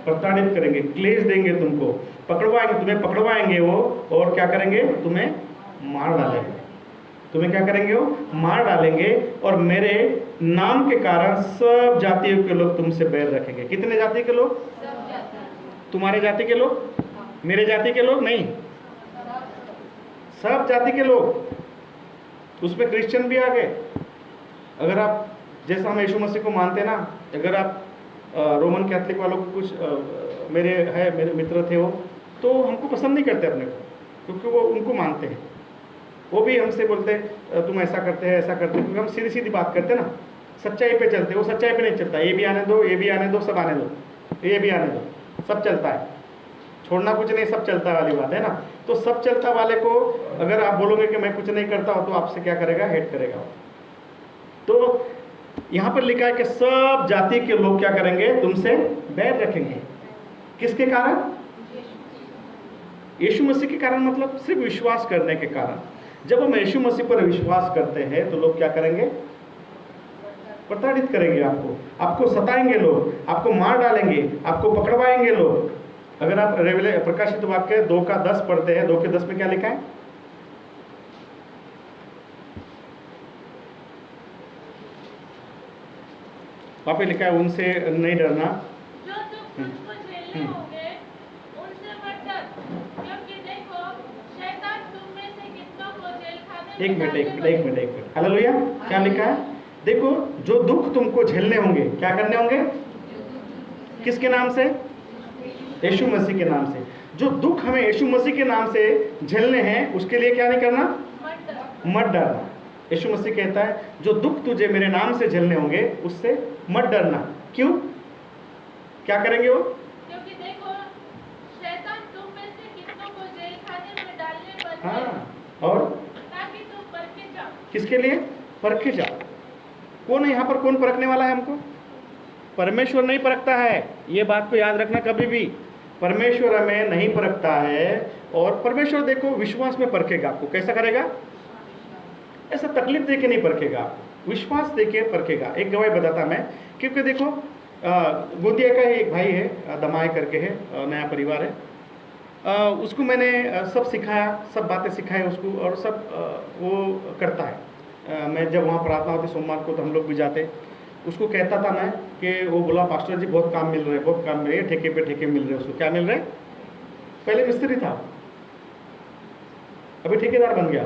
प्रताड़ित करेंगे, क्लेश देंगे तुमको, पकड़वाएंगे, तुम्हें पकड़वाएंगे वो, और क्या करेंगे, तुम्हें मार डालेंगे। तुम्हें क्या करेंगे, वो मार डालेंगे, और मेरे नाम के कारण सब जातियों के लोग तुमसे बैर रखेंगे। कितने जाति के लोग, तुम्हारे जाति के लोग, मेरे जाति के लोग नहीं, सब जाति के लोग। उसमें क्रिश्चियन भी आ गए। अगर आप, जैसा हम यीशु मसीह को मानते ना, अगर आप रोमन कैथलिक वालों को कुछ मेरे मित्र थे वो, तो हमको पसंद नहीं करते अपने को, क्योंकि वो उनको मानते हैं। वो भी हमसे बोलते तुम ऐसा करते हैं, ऐसा करते हैं, क्योंकि हम सीधी सीधी बात करते ना, सच्चाई पे चलते। वो सच्चाई पे नहीं चलता, ये भी आने दो, ये भी आने दो, सब आने दो, ये भी आने दो, सब चलता है, छोड़ना कुछ नहीं, सब चलता वाली बात है ना। तो सब चलता वाले को अगर आप बोलोगे कि मैं कुछ नहीं करता हूँ, तो आपसे क्या करेगा, हेट करेगा। तो यहाँ पर लिखा है कि सब जाति के लोग क्या करेंगे, तुमसे बैर रखेंगे। किसके कारण, यीशु मसीह के कारण, मतलब सिर्फ विश्वास करने के कारण। जब हम यीशु मसीह पर विश्वास करते हैं तो लोग क्या करेंगे, प्रताड़ित करेंगे आपको, आपको सताएंगे लोग, आपको मार डालेंगे, आपको पकड़वाएंगे लोग। अगर आप प्रकाशित वाक्य 2:10 पढ़ते हैं, 2:10 में क्या लिखा है, वहां पे लिखा है, उनसे नहीं डरना, जो दुख तुमको झेलने होंगे, उनसे मत डर, क्योंकि देखो शैतान तुम में से कितनों को जेल खाने में एक मिनट, हालेलुया। क्या लिखा है, देखो जो दुख तुमको झेलने होंगे, क्या करने होंगे, किसके नाम से, यीशु मसीह के नाम से। जो दुख हमें यीशु मसीह के नाम से झेलने हैं, उसके लिए क्या नहीं करना, मत डरना। यीशु मसीह कहता है, जो दुख तुझे मेरे नाम से झेलने होंगे, उससे मत डरना। क्यों, क्या करेंगे वो, क्योंकि देखो शैतान तुम में से कितनों को जेल खाने में डालने पर है, हाँ, और ताकि तुम परखे जाओ। किसके लिए, परखे जाओ। कौन है यहाँ पर, कौन परखने वाला है हमको, परमेश्वर नहीं परखता है। ये बात को याद रखना, कभी भी परमेश्वर हमें नहीं परखता है। और परमेश्वर देखो विश्वास में परखेगा आपको। कैसा करेगा, ऐसा तकलीफ देके नहीं परखेगा आपको, विश्वास देके परखेगा। एक गवाही बताता मैं, क्योंकि देखो गोंदिया का ही एक भाई है, दमाए करके है, नया परिवार है। उसको मैंने सब सिखाया, सब बातें सिखाई उसको, और सब वो करता है। मैं जब वहाँ प्रार्थना होती सोमवार को, तो हम लोग भी जाते। उसको कहता था मैं कि वो बोला, पास्टर जी बहुत काम मिल रहे हैं, बहुत काम मिल रहे हैं, ठेके पे ठेके मिल रहे हैं। उसको क्या मिल रहे हैं, पहले मिस्त्री था, अभी ठेकेदार बन गया।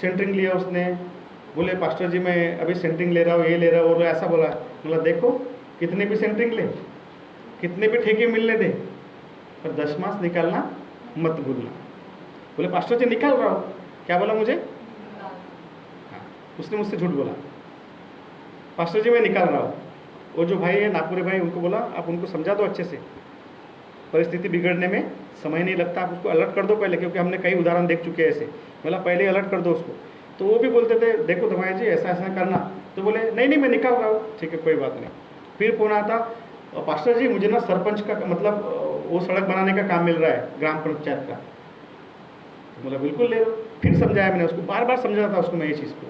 सेंटरिंग लिया उसने, बोले पास्टर जी मैं अभी सेंटरिंग ले रहा हूँ, ये ले रहा हूँ, वो ऐसा बोला। बोला देखो कितने भी सेंटरिंग ले, कितने भी ठेके मिलने दे, पर दशमांश निकालना मत भूलना। बोले पास्टर जी निकाल रहा हूँ, क्या बोला मुझे? हाँ, उसने मुझसे झूठ बोला, पास्टर जी मैं निकाल रहा हूँ। वो जो भाई है नागपुरी भाई, उनको बोला आप उनको समझा दो अच्छे से, परिस्थिति बिगड़ने में समय नहीं लगता, आप उसको अलर्ट कर दो पहले, क्योंकि हमने कई उदाहरण देख चुके हैं ऐसे। बोला पहले अलर्ट कर दो उसको। तो वो भी बोलते थे देखो धमाया जी ऐसा ऐसा करना, तो बोले नहीं नहीं मैं निकाल रहा हूँ, ठीक है कोई बात नहीं। फिर फोन आता, पास्टर जी मुझे ना सरपंच का मतलब वो सड़क बनाने का काम मिल रहा है ग्राम पंचायत का। तो बोला बिल्कुल ले लो। फिर समझाया मैंने उसको, बार बार समझा था उसको मैं ये चीज़ को।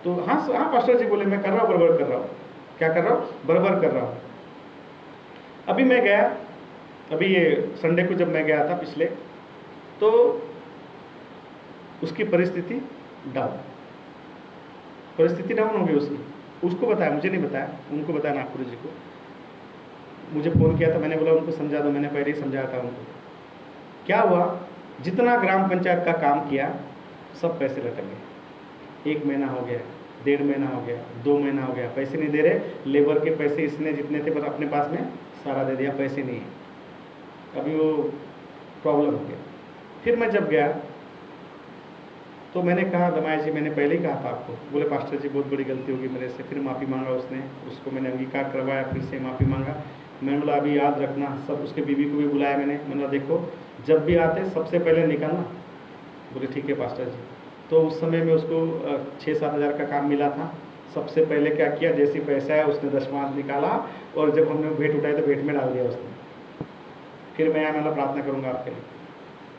तो हाँ हाँ पास्टर जी बोले मैं कर रहा हूँ, बराबर कर रहा हूँ। क्या कर रहा हूँ? बराबर कर रहा हूँ। अभी मैं गया, अभी ये संडे को जब मैं गया था पिछले, तो उसकी परिस्थिति डाउन हो गई उसकी। उसको बताया, मुझे नहीं बताया, उनको बताया नागपुरी जी को। मुझे फ़ोन किया था, मैंने बोला उनको समझा दो, मैंने पहले ही समझाया था उनको। क्या हुआ, जितना ग्राम पंचायत का काम किया सब पैसे लटक गए। 1 महीना हो गया, 1.5 महीना हो गया, 2 महीना हो गया, पैसे नहीं दे रहे। लेबर के पैसे इसने जितने थे पर अपने पास में सारा दे दिया, पैसे नहीं है। अभी वो प्रॉब्लम हो गया। फिर मैं जब गया तो मैंने कहा दमाया जी मैंने पहले ही कहा था आपको। बोले पास्टर जी बहुत बड़ी गलती होगी मेरे से। फिर माफ़ी मांगा उसने, उसको मैंने अंगीकार करवाया, फिर से माफ़ी मांगा। मैंने बोला अभी याद रखना, सब उसके बीवी को भी बुलाया मैंने बोला देखो जब भी आते सबसे पहले निकालना। बोले ठीक है पास्टर जी। तो उस समय में उसको 6-7 हज़ार का काम मिला था। सबसे पहले क्या किया, जैसी पैसा है उसने दशमांश निकाला, और जब हमने भेंट उठाई तो भेंट में डाल दिया उसने। फिर मैं मतलब प्रार्थना करूँगा आपके लिए।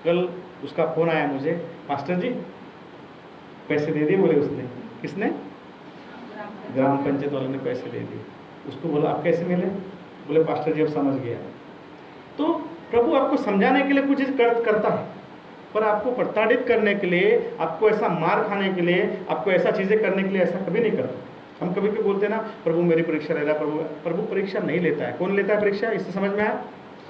कल उसका फ़ोन आया मुझे, पास्टर जी पैसे दे दिए। बोले उसने, किसने? ग्राम पंचायत वाले ने पैसे दे दिए। उसको बोला आप कैसे मिले? बोले पास्टर जी अब समझ गया। तो प्रभु आपको समझाने के लिए कुछ चीज़ करता है, पर आपको प्रताड़ित करने के लिए, आपको ऐसा मार खाने के लिए, आपको ऐसा चीज़ें करने के लिए ऐसा कभी नहीं करता। हम कभी भी बोलते हैं ना प्रभु मेरी परीक्षा ले रहा है। प्रभु परीक्षा नहीं लेता है। कौन लेता है परीक्षा? इससे समझ में आया?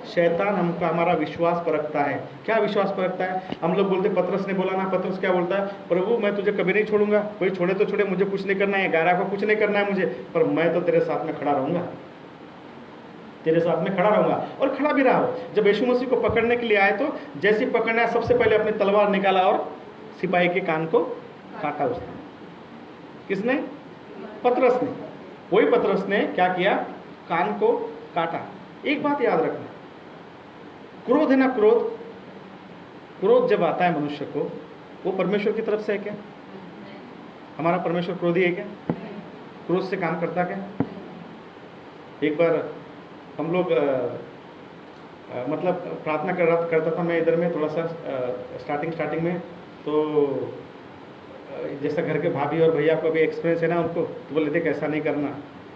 शैतान हमका हमारा विश्वास परखता है। क्या विश्वास परखता है? हम लोग बोलते पतरस ने बोला ना, पतरस क्या बोलता है? प्रभु मैं तुझे कभी नहीं छोड़ूंगा, कोई छोड़े तो छोड़े, मुझे कुछ नहीं करना है, 11 को कुछ नहीं करना है मुझे, पर मैं तो तेरे साथ में खड़ा रहूंगा, तेरे साथ में खड़ा रहूंगा। और खड़ा भी रहा हो। जब यीशु मसीह को पकड़ने के लिए आए तो जैसे पकड़ना है सबसे पहले अपनी तलवार निकाला और सिपाही के कान को काटा उसने। किसने? पतरस ने। वही पतरस ने क्या किया? कान को काटा। एक बात याद रखना, क्रोध है ना, क्रोध जब आता है मनुष्य को, वो परमेश्वर की तरफ से है क्या? हमारा परमेश्वर क्रोधी है क्या? क्रोध से काम करता क्या? एक बार हम लोग मतलब प्रार्थना करता था मैं इधर में थोड़ा सा स्टार्टिंग में। तो जैसा घर के भाभी और भैया को भी एक्सपीरियंस है ना उनको, तो बोले थे कैसा नहीं करना,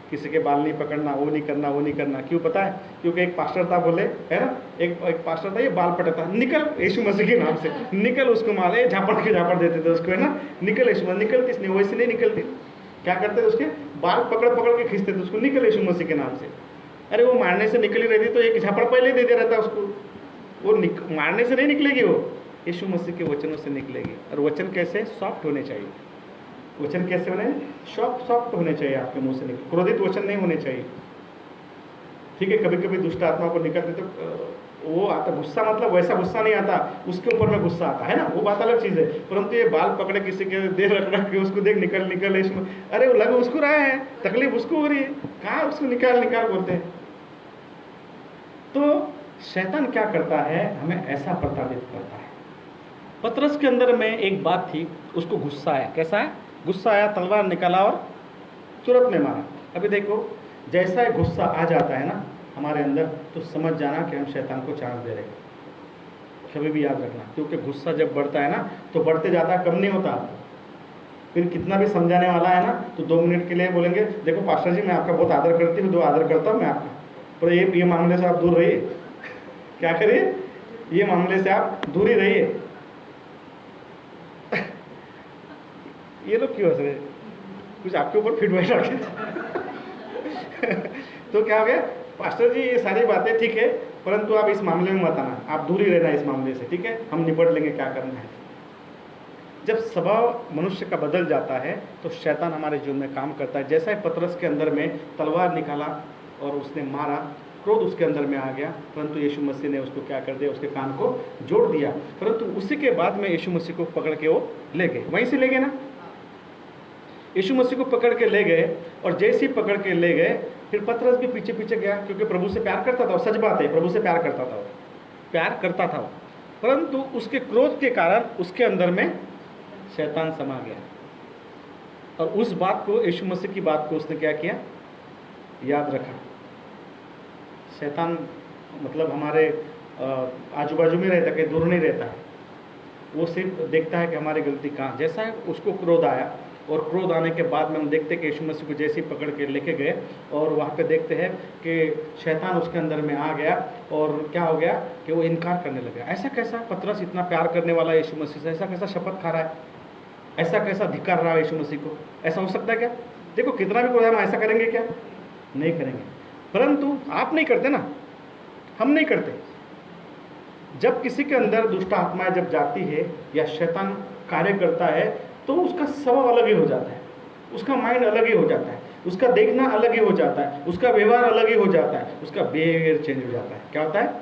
किसी के बाल नहीं पकड़ना, वो नहीं करना, वो नहीं करना। क्यों पता है? क्योंकि एक पास्टर था, बोले है ना, एक पास्टर था, ये बाल पटता, निकल यीशु मसीह के नाम से, निकल उसको माल, झापड़ के झापड़ देते थे उसको, है ना, निकल यीशु मसीह। निकलती इसने वैसे नहीं निकलती, क्या करते थे उसके बाल पकड़ के खींचते थे उसको, निकल यीशु मसीह के नाम से। अरे वो मारने से निकली रहती तो एक झापड़ पहले दे दे रहता उसको। वो मारने से नहीं निकलेगी, वो यीशु मसीह के वचनों से निकलेगी। और वचन कैसे? सॉफ्ट होने चाहिए। वचन कैसे होने? सॉफ्ट होने चाहिए आपके मुंह से निकले, क्रोधित वचन नहीं होने चाहिए। ठीक है, कभी कभी दुष्ट आत्मा को निकलते तो वो आता गुस्सा, मतलब वैसा गुस्सा नहीं आता, उसके ऊपर में गुस्सा आता है ना, वो बात अलग चीज़ है। परंतु ये बाल पकड़े किसी के देर रख के उसको देख निकल इसमें, अरे वो लग उसको रहा है, तकलीफ उसको हो रही है, कहाँ उसको निकाल बोलते हैं। तो शैतान क्या करता है? हमें ऐसा प्रताड़ित करता है। पतरस के अंदर में एक बात थी, उसको गुस्सा आया। कैसा है? गुस्सा आया, तलवार निकाला और तुरंत में मारा। अभी देखो, जैसा गुस्सा आ जाता है ना हमारे अंदर, तो समझ जाना कि हम शैतान को चांस दे रहे हैं। कभी भी याद रखना, क्योंकि गुस्सा जब बढ़ता है ना तो बढ़ते जाता है, कम नहीं होता। फिर कितना भी समझाने वाला है ना तो 2 मिनट के लिए बोलेंगे देखो पास्टर जी मैं आपका बहुत आदर करती हूँ, आदर करता हूँ मैं आपका, पर ये मामले से आप दूर रहिए। क्या करिए? ये मामले से आप दूर ही रहिए। ये लोग क्यों हंस रहे? कुछ आपके ऊपर फीडबैक रखे। तो क्या हो गया? पास्टर जी ये सारी बातें ठीक है, परंतु आप इस मामले में मत आना, आप दूर ही रहना इस मामले से, ठीक है, हम निपट लेंगे क्या करना है। जब स्वभाव मनुष्य का बदल जाता है तो शैतान हमारे जीवन में काम करता है। जैसा ही पतरस के अंदर में तलवार निकाला और उसने मारा, क्रोध उसके अंदर में आ गया, परंतु यीशु मसीह ने उसको क्या कर दिया, उसके कान को जोड़ दिया। परंतु उसी के बाद में यीशु मसीह को पकड़ के वो ले गए, वहीं से ले गए ना, यीशु मसीह को पकड़ के ले गए। और जैसे ही पकड़ के ले गए, फिर पतरस भी पीछे पीछे गया, क्योंकि प्रभु से प्यार करता था। और सच बात है, प्रभु से प्यार करता था, प्यार करता था, परंतु उसके क्रोध के कारण उसके अंदर में शैतान समा गया। और उस बात को, यीशु मसीह की बात को उसने क्या किया, याद रखा। शैतान मतलब हमारे आजू बाजू में रहता, कहीं दूर नहीं रहता है, वो सिर्फ देखता है कि हमारी गलती कहाँ। जैसा है उसको क्रोध आया, और क्रोध आने के बाद में हम देखते हैं कि यीशु मसीह को जैसे ही पकड़ के लेके गए, और वहाँ पे देखते हैं कि शैतान उसके अंदर में आ गया, और क्या हो गया कि वो इनकार करने लगा। ऐसा कैसा, पतरस इतना प्यार करने वाला यीशु मसीह से, ऐसा कैसा शपथ खा रहा है, ऐसा कैसा धिक्कार रहा है यीशु मसीह को, ऐसा हो सकता है क्या? देखो कितना भी क्रोध है, हम ऐसा करेंगे क्या? नहीं करेंगे। परंतु आप नहीं करते ना, हम नहीं करते। जब किसी के अंदर दुष्ट आत्माएं जब जाती है या शैतान कार्य करता है, तो उसका स्वभाव अलग ही हो जाता है, उसका माइंड अलग ही हो जाता है, उसका देखना अलग ही हो जाता है, उसका व्यवहार अलग ही हो जाता है, उसका बिहेवियर चेंज हो जाता है। क्या होता है?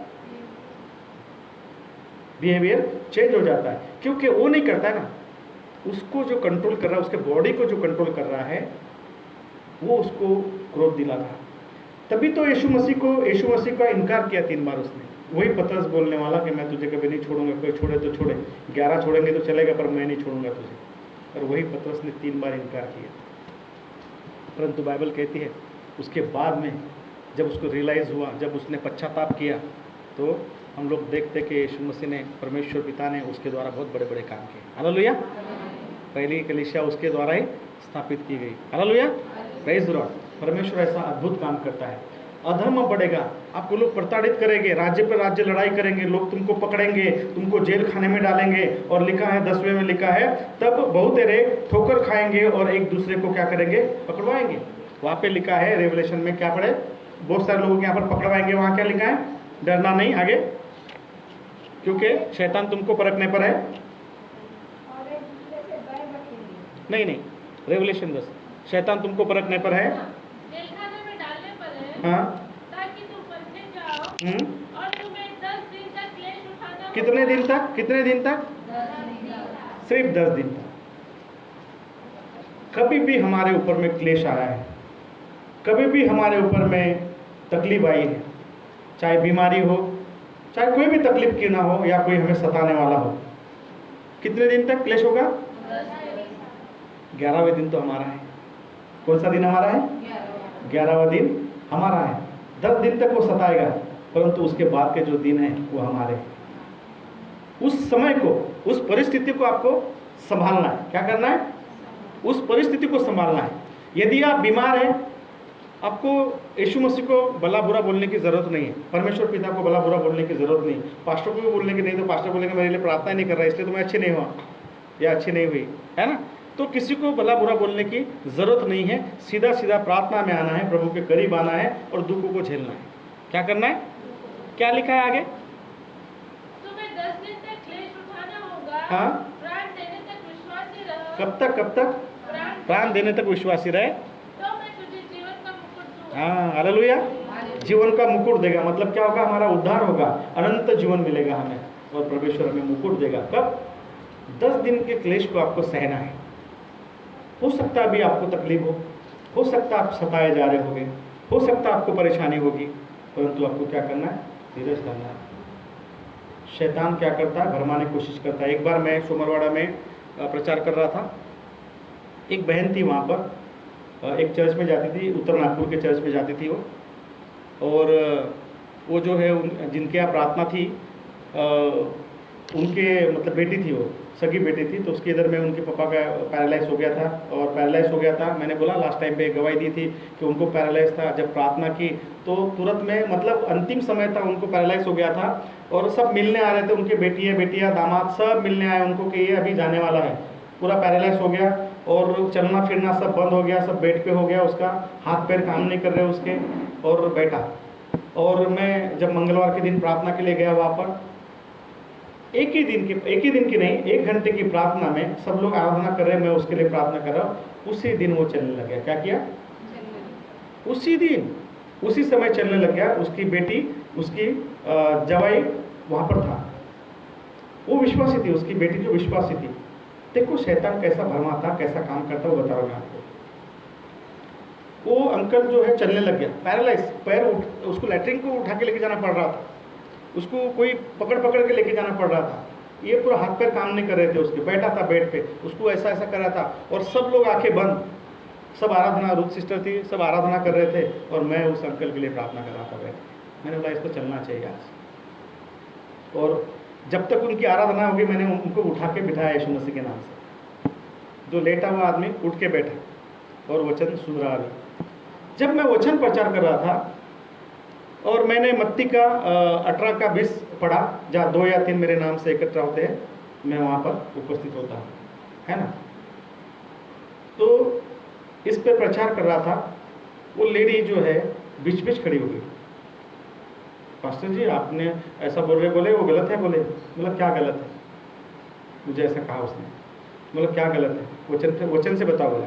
बिहेवियर चेंज हो जाता है, क्योंकि वो नहीं करता है ना, उसको जो कंट्रोल कर रहा है, उसके बॉडी को जो कंट्रोल कर रहा है, वो उसको क्रोध दिला रहा है। तभी तो यीशु मसीह का इनकार किया 3 बार उसने। वही पतरस बोलने वाला कि मैं तुझे कभी नहीं छोड़ूंगा, कोई छोड़े तो छोड़े, 11 छोड़ेंगे तो चलेगा, पर मैं नहीं छोड़ूंगा तुझे। और वही पतरस ने 3 बार इनकार किया। परंतु बाइबल कहती है उसके बाद में जब उसको रियलाइज़ हुआ, जब उसने पश्चाताप किया, तो हम लोग देखते कि यीशु मसीह ने, परमेश्वर पिता ने उसके द्वारा बहुत बड़े बड़े काम किए। हालेलुया। पहली कलीसिया उसके द्वारा ही स्थापित की गई। Hallelujah, praise the Lord. परमेश्वर ऐसा अद्भुत काम करता है। अधर्म बढ़ेगा, आपको लोग प्रताड़ित करेंगे, राज्य पर राज्य लड़ाई करेंगे, लोग तुमको पकड़ेंगे, तुमको जेल खाने में डालेंगे। और लिखा है 10वें में लिखा है, तब बहुतेरे ठोकर खाएंगे और एक दूसरे को क्या करेंगे, पकड़वाएंगे। वहाँ पे लिखा है रेवलेशन में, क्या पढ़े, बहुत सारे लोगों को यहाँ पर पकड़वाएंगे। वहाँ क्या लिखा है, डरना नहीं आगे, क्योंकि शैतान तुमको परखने पर है। और एक दूसरे से बैर रखेंगे। नहीं, रेवलेशन 10, शैतान तुमको परखने पर है, जेल खाने में डालने पर है, हाँ, ताकि तुम परखे जाओ और तुम्हें 10 दिन तक क्लेश उठाना होगा। कितने दिन तक, कितने दिन तक? सिर्फ 10 दिन तक। कभी भी हमारे ऊपर में क्लेश आया है, कभी भी हमारे ऊपर में तकलीफ आई है, चाहे बीमारी हो, चाहे कोई भी तकलीफ क्यों ना हो, या कोई हमें सताने वाला हो, कितने दिन तक क्लेश होगा? 11वें दिन तो हमारा है। कौन सा दिन हमारा है? 11वां दिन हमारा है। 10 दिन तक वो सताएगा, परंतु उसके बाद के जो दिन है वो हमारे हैं। उस समय को, उस परिस्थिति को आपको संभालना है। क्या करना है? उस परिस्थिति को संभालना है। यदि आप बीमार हैं, आपको यीशु मसीह को भला बुरा बोलने की ज़रूरत नहीं है, परमेश्वर पिता को भला बुरा बोलने की ज़रूरत नहीं, पास्टर को भी बोलने की नहीं, तो पास्टर बोलेंगे मेरे लिए प्रार्थना नहीं कर रहा है, इसलिए तो मैं अच्छी नहीं हुआ या अच्छी नहीं हुई, है ना। तो किसी को भला बुरा बोलने की ज़रूरत नहीं है। सीधा सीधा प्रार्थना में आना है, प्रभु के करीब आना है और दुखों को झेलना है। क्या करना है? क्या लिखा है आगे? तुम्हें 10 दिन तक क्लेश उठाना होगा। हाँ। प्राण देने तक विश्वासी रहो। कब तक? कब तक? प्राण देने तक विश्वासी रहे, तो मैं तुझे जीवन का मुकुट दूंगा। हाँ, हालेलुया। जीवन का मुकुट देगा, मतलब क्या होगा? हमारा उद्धार होगा, अनंत जीवन मिलेगा हमें, और परमेश्वर हमें मुकुट देगा। कब? 10 दिन के क्लेश को आपको सहना है। हो सकता है अभी आपको तकलीफ हो सकता है आप सताए जा रहे होंगे, हो सकता है आपको परेशानी होगी, परंतु आपको क्या करना है? धीरज करना है। शैतान क्या करता है? भरमाने की कोशिश करता है। एक बार मैं सोमरवाड़ा में प्रचार कर रहा था, एक बहन थी वहाँ पर, एक चर्च में जाती थी, उत्तर नागपुर के चर्च में जाती थी वो, और वो जो है जिनके यहाँ प्रार्थना थी, उनके मतलब बेटी थी, वो सगी बेटी थी, तो उसके इधर में उनके पापा का पैरालाइज हो गया था, और पैरालाइज हो गया था। मैंने बोला लास्ट टाइम पे गवाही दी थी कि उनको पैरालाइज था। जब प्रार्थना की तो तुरंत में, मतलब अंतिम समय था, उनको पैरालाइज हो गया था, और सब मिलने आ रहे थे, उनके बेटियाँ दामाद सब मिलने आए उनको कि ये अभी जाने वाला है। पूरा पैरालाइज हो गया और चलना फिरना सब बंद हो गया, सब बेड पे हो गया, उसका हाथ पैर काम नहीं कर रहे उसके, और बैठा। और मैं जब मंगलवार के दिन प्रार्थना के लिए गया वहाँ पर, एक ही दिन की नहीं, 1 घंटे की प्रार्थना में सब लोग आराधना कर रहे हैं, मैं उसके लिए प्रार्थना कर रहा हूँ। उसी दिन वो चलने लगा। क्या किया? उसी दिन उसी समय चलने लग गया। उसकी बेटी, उसकी जवाई वहाँ पर था, वो विश्वासी थी, उसकी बेटी जो विश्वासी थी। देखो शैतान कैसा भरमा था, कैसा काम करता वो बता रहा हूँ मैं आपको। वो अंकल जो है चलने लग गया, पैरालाइज, पैर उसको लैट्रिन को उठा के लेके जाना पड़ रहा था, उसको कोई पकड़ पकड़ के लेके जाना पड़ रहा था। ये पूरा हाथ पैर काम नहीं कर रहे थे उसके, बैठा था बेड पे, उसको ऐसा ऐसा कर रहा था। और सब लोग आंखें बंद, सब आराधना, रूथ सिस्टर थी, सब आराधना कर रहे थे और मैं उस अंकल के लिए प्रार्थना कर रहा था बैठ। मैंने बोला इसको चलना चाहिए आज। और जब तक उनकी आराधना होगी मैंने उनको उठा के बिठाया यीशु मसीह के नाम से। जो लेटा हुआ आदमी उठ के बैठा और वचन सुन रहा भी। जब मैं वचन प्रचार कर रहा था और मैंने मत्ती का 18 का 20 पढ़ा, जहाँ 2 या 3 मेरे नाम से इकट्ठा होते हैं, मैं वहाँ पर उपस्थित होता हूँ, है ना। तो इस पे प्रचार कर रहा था, वो लेडी जो है बीच बीच खड़ी हो गई। पास्टर जी आपने ऐसा बोल रहे, बोले वो गलत है। बोले, मतलब क्या गलत है? मुझे ऐसा कहा उसने। मतलब क्या गलत है? वचन से बताओ। बोला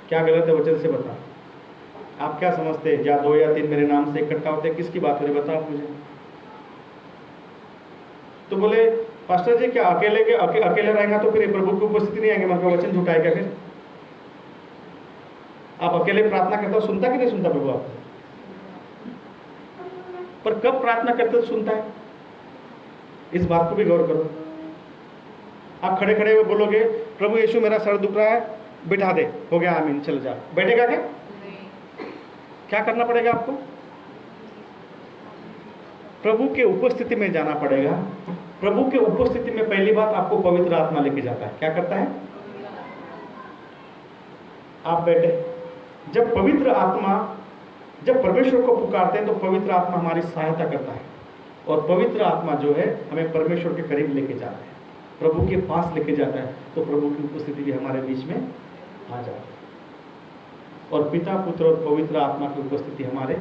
क्या गलत है, वचन से बताओ। आप क्या समझते हैं, या 2 या 3 मेरे नाम से इकट्ठा होते हैं, किसकी बात हो रही बताओ मुझे। तो बोले पास्टर जी क्या अकेले रहेगा तो फिर प्रभु की उपस्थिति नहीं आएंगे, मतलब वचन झूठा है क्या? फिर आप अकेले प्रार्थना करते हो, सुनता कि नहीं सुनता प्रभु आपको? पर कब प्रार्थना करते तो सुनता है, इस बात को भी गौर करो। आप खड़े खड़े हुए बोलोगे प्रभु यीशु मेरा सर दुख रहा है, बिठा दे, हो गया आमीन, चल जा। बैठेगा क्या? क्या करना पड़ेगा आपको? प्रभु के उपस्थिति में जाना पड़ेगा। प्रभु के उपस्थिति में पहली बात आपको पवित्र आत्मा लेके जाता है। क्या करता है? आप बैठे, जब पवित्र आत्मा, जब परमेश्वर को पुकारते हैं तो पवित्र आत्मा हमारी सहायता करता है। और पवित्र आत्मा जो है हमें परमेश्वर के करीब लेके जाता है, प्रभु के पास लेके जाता है। तो प्रभु की उपस्थिति भी हमारे बीच में आ जाती है और पिता, पुत्र और पवित्र आत्मा की उपस्थिति हमारे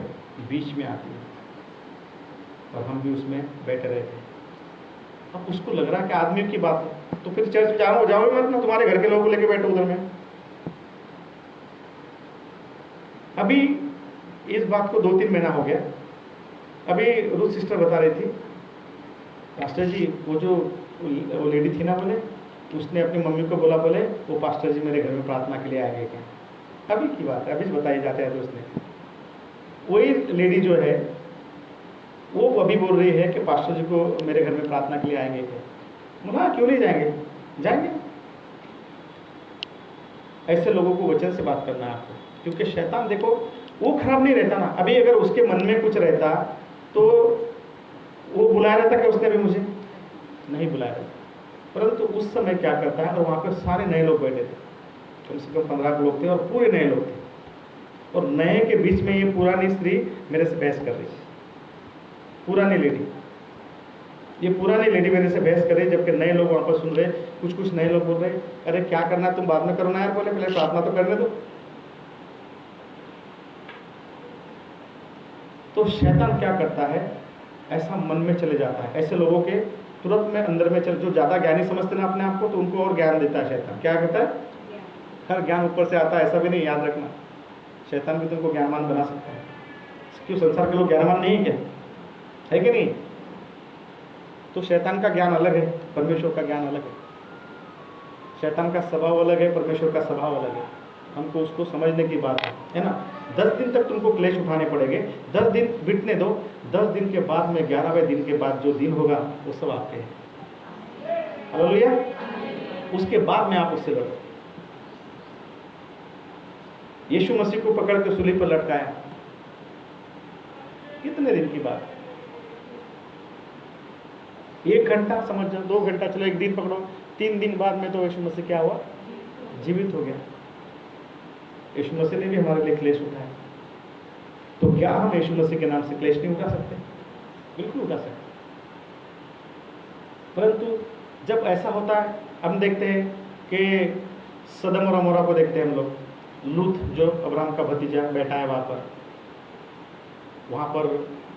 बीच में आती है और हम भी उसमें बैठे रहते हैं। अब उसको लग रहा है कि आदमी की बात है, तो फिर चर्च जाओ मत ना, तुम्हारे घर के लोगों को लेके बैठो उधर में। अभी इस बात को 2-3 महीना हो गया। अभी रूथ सिस्टर बता रही थी, पास्टर जी वो लेडी थी ना, बोले उसने अपनी मम्मी को बोला, बोले वो पास्टर जी मेरे घर में प्रार्थना के लिए आएंगे क्या? अभी की बात है, अभी बताई जाते हैं। तो उसने, वही लेडी जो है वो अभी बोल रही है कि पास्टर जी को मेरे घर में प्रार्थना के लिए आएंगे क्या? बोला क्यों नहीं जाएंगे, जाएंगे। ऐसे लोगों को वचन से बात करना है आपको, क्योंकि शैतान देखो वो खराब नहीं रहता ना। अभी अगर उसके मन में कुछ रहता तो वो बुलाया रहता कि उसने भी मुझे नहीं बुलाया रहता। परंतु उस समय क्या करता है, और वहाँ पर सारे नए लोग बैठे थे, कम से कम 15 लोग थे और पूरे नए लोग थे। और नए के बीच में ये पुरानी स्त्री मेरे से बहस कर रही थी, पुरानी लेडी, ये पुरानी लेडी मेरे से बहस कर रही, जबकि नए लोग वहाँ पर सुन रहे। कुछ नए लोग बोल रहे अरे क्या करना है तुम बाद में करो ना यार, बोले पहले प्रार्थना तो करने दो। तो शैतान क्या करता है, ऐसा मन में चले जाता है। ऐसे लोगों के तुरंत में अंदर में चल, जो ज़्यादा ज्ञानी समझते ना अपने आप को, तो उनको और ज्ञान देता है शैतान। क्या कहता है? हर ज्ञान ऊपर से आता है ऐसा भी नहीं, याद रखना। शैतान भी तुमको ज्ञानवान बना सकता है। क्यों? संसार के लोग ज्ञानवान नहीं है क्या? है कि नहीं? तो शैतान का ज्ञान अलग है, परमेश्वर का ज्ञान अलग है। शैतान का स्वभाव अलग है, परमेश्वर का स्वभाव अलग है। हमको उसको समझने की बात है ना। 10 दिन तक तुमको क्लेश उठाने पड़ेंगे, 10 दिन बीतने दो, 10 दिन के बाद में 11वें दिन के बाद जो दिन होगा वो सब आपके हैं। हालेलुया। उसके बाद में आप उससे लड़ो। यीशु मसीह को पकड़ के सूली पर लटकाया, कितने दिन की बात? 1 घंटा समझ जाओ, 2 घंटा, चलो 1 दिन पकड़ो। 3 दिन बाद में तो यीशु मसीह क्या हुआ? जीवित हो गया। यीशु मसीह ने भी हमारे लिए क्लेश उठाया। तो क्या हम यीशु मसीह के नाम से क्लेश नहीं उठा सकते? बिल्कुल उठा सकते। परंतु जब ऐसा होता है, हम देखते हैं कि सदम और अमोरा को देखते हैं हम लोग। लूत जो अब्राहम का भतीजा बैठा है वहाँ पर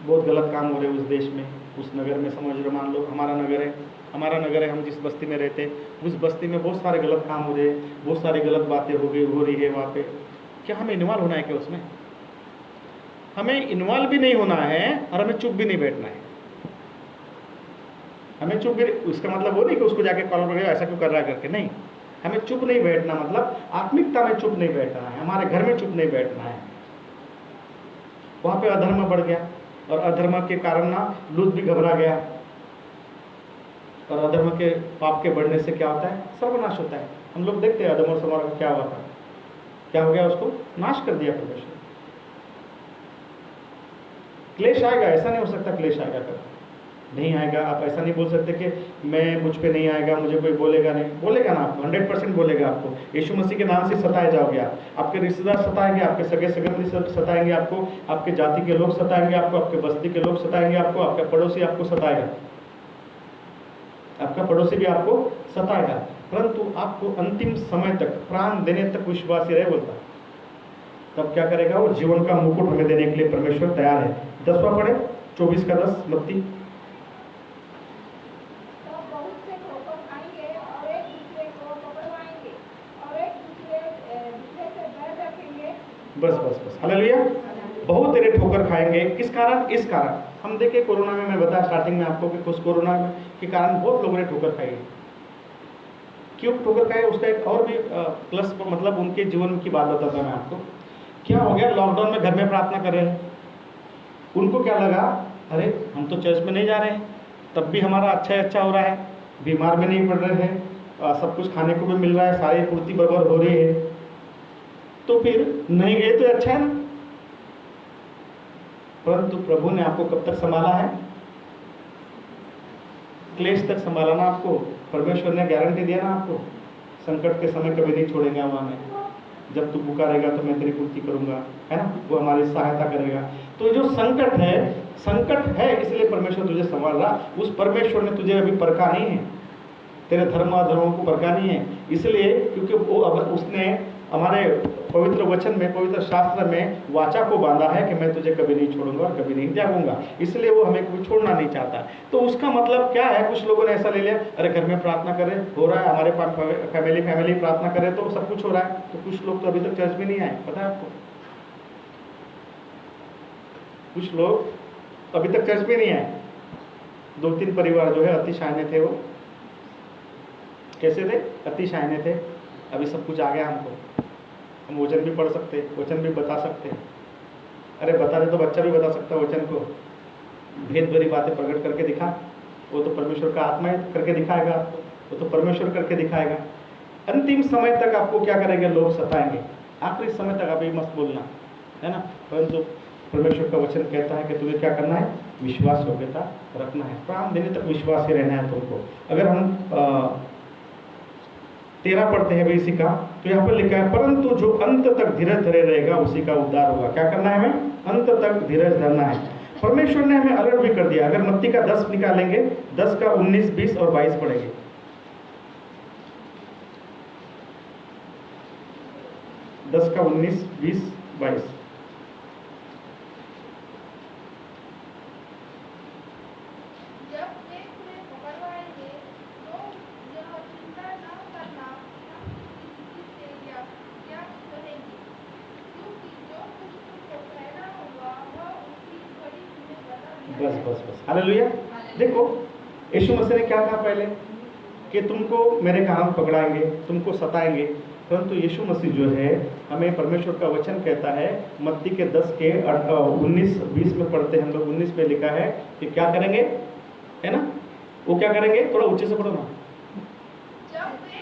बहुत गलत काम हो रहे उस देश में, उस नगर में। समझ लो, मान लो हमारा नगर है, हम जिस बस्ती में रहते हैं उस बस्ती में बहुत सारे गलत काम हो रहे हैं, बहुत सारी गलत बातें हो रही है वहाँ पे। क्या हमें इन्वॉल्व होना है क्या उसमें? हमें इन्वॉल्व भी नहीं होना है और हमें चुप भी नहीं बैठना है। हमें चुप भी, उसका मतलब वो नहीं कि उसको जाके कॉल कर ऐसा क्यों कर रहा है करके, नहीं। हमें चुप नहीं बैठना मतलब आत्मिकता में चुप नहीं बैठना है, हमारे घर में चुप नहीं बैठना है। वहाँ पे अधर्म बढ़ गया और अधर्म के कारण ना लूत भी घबरा गया, और अधर्म के पाप के बढ़ने से क्या होता है, सर्वनाश होता है। हम लोग देखते हैं अधर्म और समार का क्या हुआ था, क्या हो गया, उसको नाश कर दिया परमेश्वर। क्लेश आएगा, ऐसा नहीं हो सकता क्लेश आएगा कर, नहीं आएगा। आप ऐसा नहीं बोल सकते कि मैं, मुझ पे नहीं आएगा, मुझे कोई बोलेगा नहीं, बोलेगा ना आपको, 100% बोलेगा आपको। यीशु मसीह के नाम से सताए जाओगे आप, आपके रिश्तेदार सताएंगे, आपके सगे संबंधी सताएंगे आपको, आपके जाति के लोग सताएंगे आपको, आपके बस्ती के लोग सताएंगे आपको, आपका पड़ोसी आपको सताएगा, आपका पड़ोसी भी आपको सताएगा। परंतु आपको अंतिम समय तक, प्राण देने तक विश्वासी रहे बोलता, तब क्या करेगा वो, जीवन का मुकुट हमें देने के लिए परमेश्वर तैयार है। 10वां पढ़े 24 का 10 मत्ती। तो बहुत से ठोकर खाएंगे और एक दूसरे को पकड़वाएंगे और एक दूसरे से बैर रखेंगे। बस हालेलुया। बहुत तेरे ठोकर खाएंगे, किस कारण, इस कारण हम देखे कोरोना में, मैं बताया स्टार्टिंग में आपको कि कुछ कोरोना के कारण बहुत लोगों ने ठोकर खाई है। क्यों ठोकर खाए, उसका एक और भी प्लस मतलब उनके जीवन की बात बताता मैं आपको। क्या हो गया, लॉकडाउन में घर में प्रार्थना कर रहे हैं, उनको क्या लगा, अरे हम तो चर्च में नहीं जा रहे हैं, तब भी हमारा अच्छा हो रहा है, बीमार भी नहीं पड़ रहे हैं, सब कुछ खाने को भी मिल रहा है, सारी पूर्ति बराबर हो रही है, तो फिर नहीं गए तो अच्छा है ना। परंतु प्रभु ने आपको कब तक संभाला है, क्लेश तक संभाला ना आपको। परमेश्वर ने गारंटी दिया ना आपको, संकट के समय कभी नहीं छोड़ेगा वो हमें, जब तू पुकारेगा रहेगा तो मैं तेरी पूर्ति करूंगा, है ना, वो हमारी सहायता करेगा। तो जो संकट है इसलिए परमेश्वर तुझे संभाल रहा। उस परमेश्वर ने तुझे अभी परखा नहीं है, तेरे धर्म अधर्मों को परखा नहीं है, इसलिए क्योंकि वो अगर उसने हमारे पवित्र वचन में, पवित्र शास्त्र में वाचा को बांधा है कि मैं तुझे कभी नहीं छोड़ूंगा और कभी नहीं त्यागूंगा, इसलिए वो हमें कभी छोड़ना नहीं चाहता। तो उसका मतलब क्या है, कुछ लोगों ने ऐसा ले लिया, अरे घर में प्रार्थना करें, हो रहा है, हमारे पास फैमिली प्रार्थना करें तो सब कुछ हो रहा है। तो कुछ लोग तो अभी तक चर्च में नहीं आए, पता है आपको, कुछ लोग अभी तक चर्च में नहीं आए। 2-3 परिवार जो है अति शायने थे, वो कैसे थे, अति शायने थे। अभी सब कुछ आ गया हमको, हम वचन भी पढ़ सकते, वचन भी बता सकते। अरे बता दे तो बच्चा भी बता सकता वचन को, भेद भरी बातें प्रकट करके दिखा, वो तो परमेश्वर का आत्मा करके दिखाएगा आपको, वो तो परमेश्वर करके दिखाएगा। अंतिम समय तक आपको क्या करेंगे, लोग सताएंगे, आखिरी समय तक आप ये मत बोलना, है ना। परंतु परमेश्वर का वचन कहता है कि तुझे क्या करना है, विश्वास योग्यता रखना है, प्राण देने तक विश्वास ही रहना है तुमको। अगर हम 13 पढ़ते हैं इसी का, तो यहाँ पर लिखा है, परंतु जो अंत तक धीरज धरे रहेगा उसी का उद्धार होगा। क्या करना है हमें, अंत तक धीरज धरना है। परमेश्वर ने हमें अलर्ट भी कर दिया। अगर मत्ती का 10 निकालेंगे, 10 का 19, 20 और 22 पढ़ेंगे। 10 का 19, 20, 22। जब वे तुम्हें पकड़वाएंगे तो यह चिंता न करना हम किसी से क्या करेंगे, क्योंकि जो कुछ तुमको कहना होगा वह उसकी घड़ी तुम्हें बता दिया बस हालेलुया। देखो यीशु मसीह ने क्या कहा पहले, कि तुमको मेरे कारण पकड़ाएंगे, तुमको सताएंगे। परंतु यीशु मसीह जो है, हमें परमेश्वर का वचन कहता है, मत्ती के 10 के 19, 20 में पढ़ते हैं हम लोग। 19 में लिखा है कि क्या करेंगे, है ना, वो क्या करेंगे, थोड़ा ऊंचे से पढ़ो ना। जब वे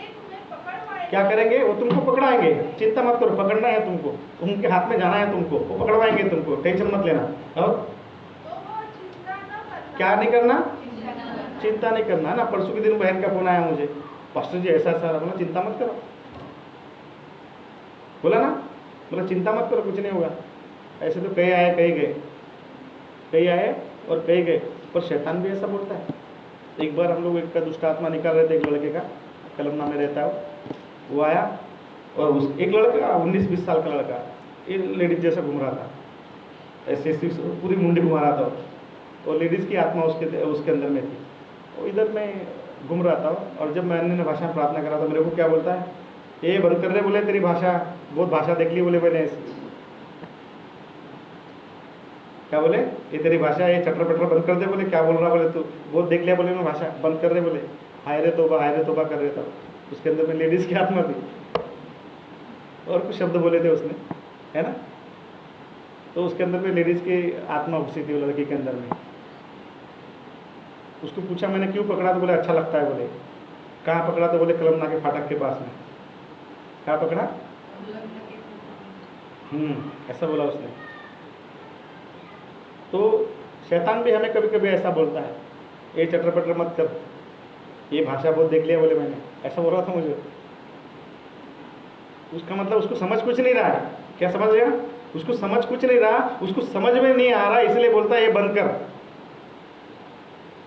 तुम्हें पकड़वाएंगे, क्या करेंगे, वो तुमको पकड़ाएंगे। चिंता मत करो, पकड़ना है तुमको, उनके हाथ में जाना है तुमको, वो पकड़वाएंगे तुमको, टेंशन मत लेना। और तो वह चिंता न करना, क्या नहीं करना, चिंता नहीं करना, है ना। परसों के दिन बहन का फोन आया मुझे, पास्टर जी ऐसा बोला, चिंता मत करो, बोला ना, बोला चिंता मत करो, कुछ नहीं होगा। ऐसे तो कई आए कई गए, कई आए और कई गए, पर शैतान भी ऐसा बोलता है। एक बार हम लोग एक का दुष्ट आत्मा निकाल रहे थे, एक लड़के का, कलमना में रहता है वो आया, और उस एक लड़का 19-20 साल का लड़का, ये लेडीज जैसा घूम रहा था, ऐसे पूरी मुंडी घुमा रहा था, और लेडीज़ की आत्मा उसके अंदर में थी। वो इधर में घूम रहा था, और जब मैं अन्य भाषा में प्रार्थना करा तो मेरे को क्या बोलता है, ये बंद कर रहे, बोले तेरी भाषा, बहुत भाषा देख ली, बोले मैंने क्या बोले, ये तेरी भाषा, ये चटर पटर बंद कर दे। बोले क्या बोल रहा, बोले तू बहुत देख लिया, बोले मैं भाषा बंद कर रहे। बोले हाय रे तोबा कर रहे था। उसके अंदर में लेडीज की आत्मा थी और कुछ शब्द बोले थे उसने, है ना। तो उसके अंदर में लेडीज की आत्मा घुसी थी लड़की के अंदर में। उसको पूछा मैंने क्यों पकड़ा, तो बोले अच्छा लगता है। बोले कहाँ पकड़ा, तो बोले कलमना के फाटक के पास में। कहाँ पकड़ा, ऐसा बोला उसने। तो शैतान भी हमें कभी कभी ऐसा बोलता है, ये चटर पटर मत कर, ये भाषा बहुत देख लिया। बोले मैंने ऐसा बोल रहा था मुझे। उसका मतलब उसको समझ कुछ नहीं रहा है। क्या समझ गया, उसको समझ कुछ नहीं रहा, उसको समझ में नहीं आ रहा, इसलिए बोलता है ये बंद कर।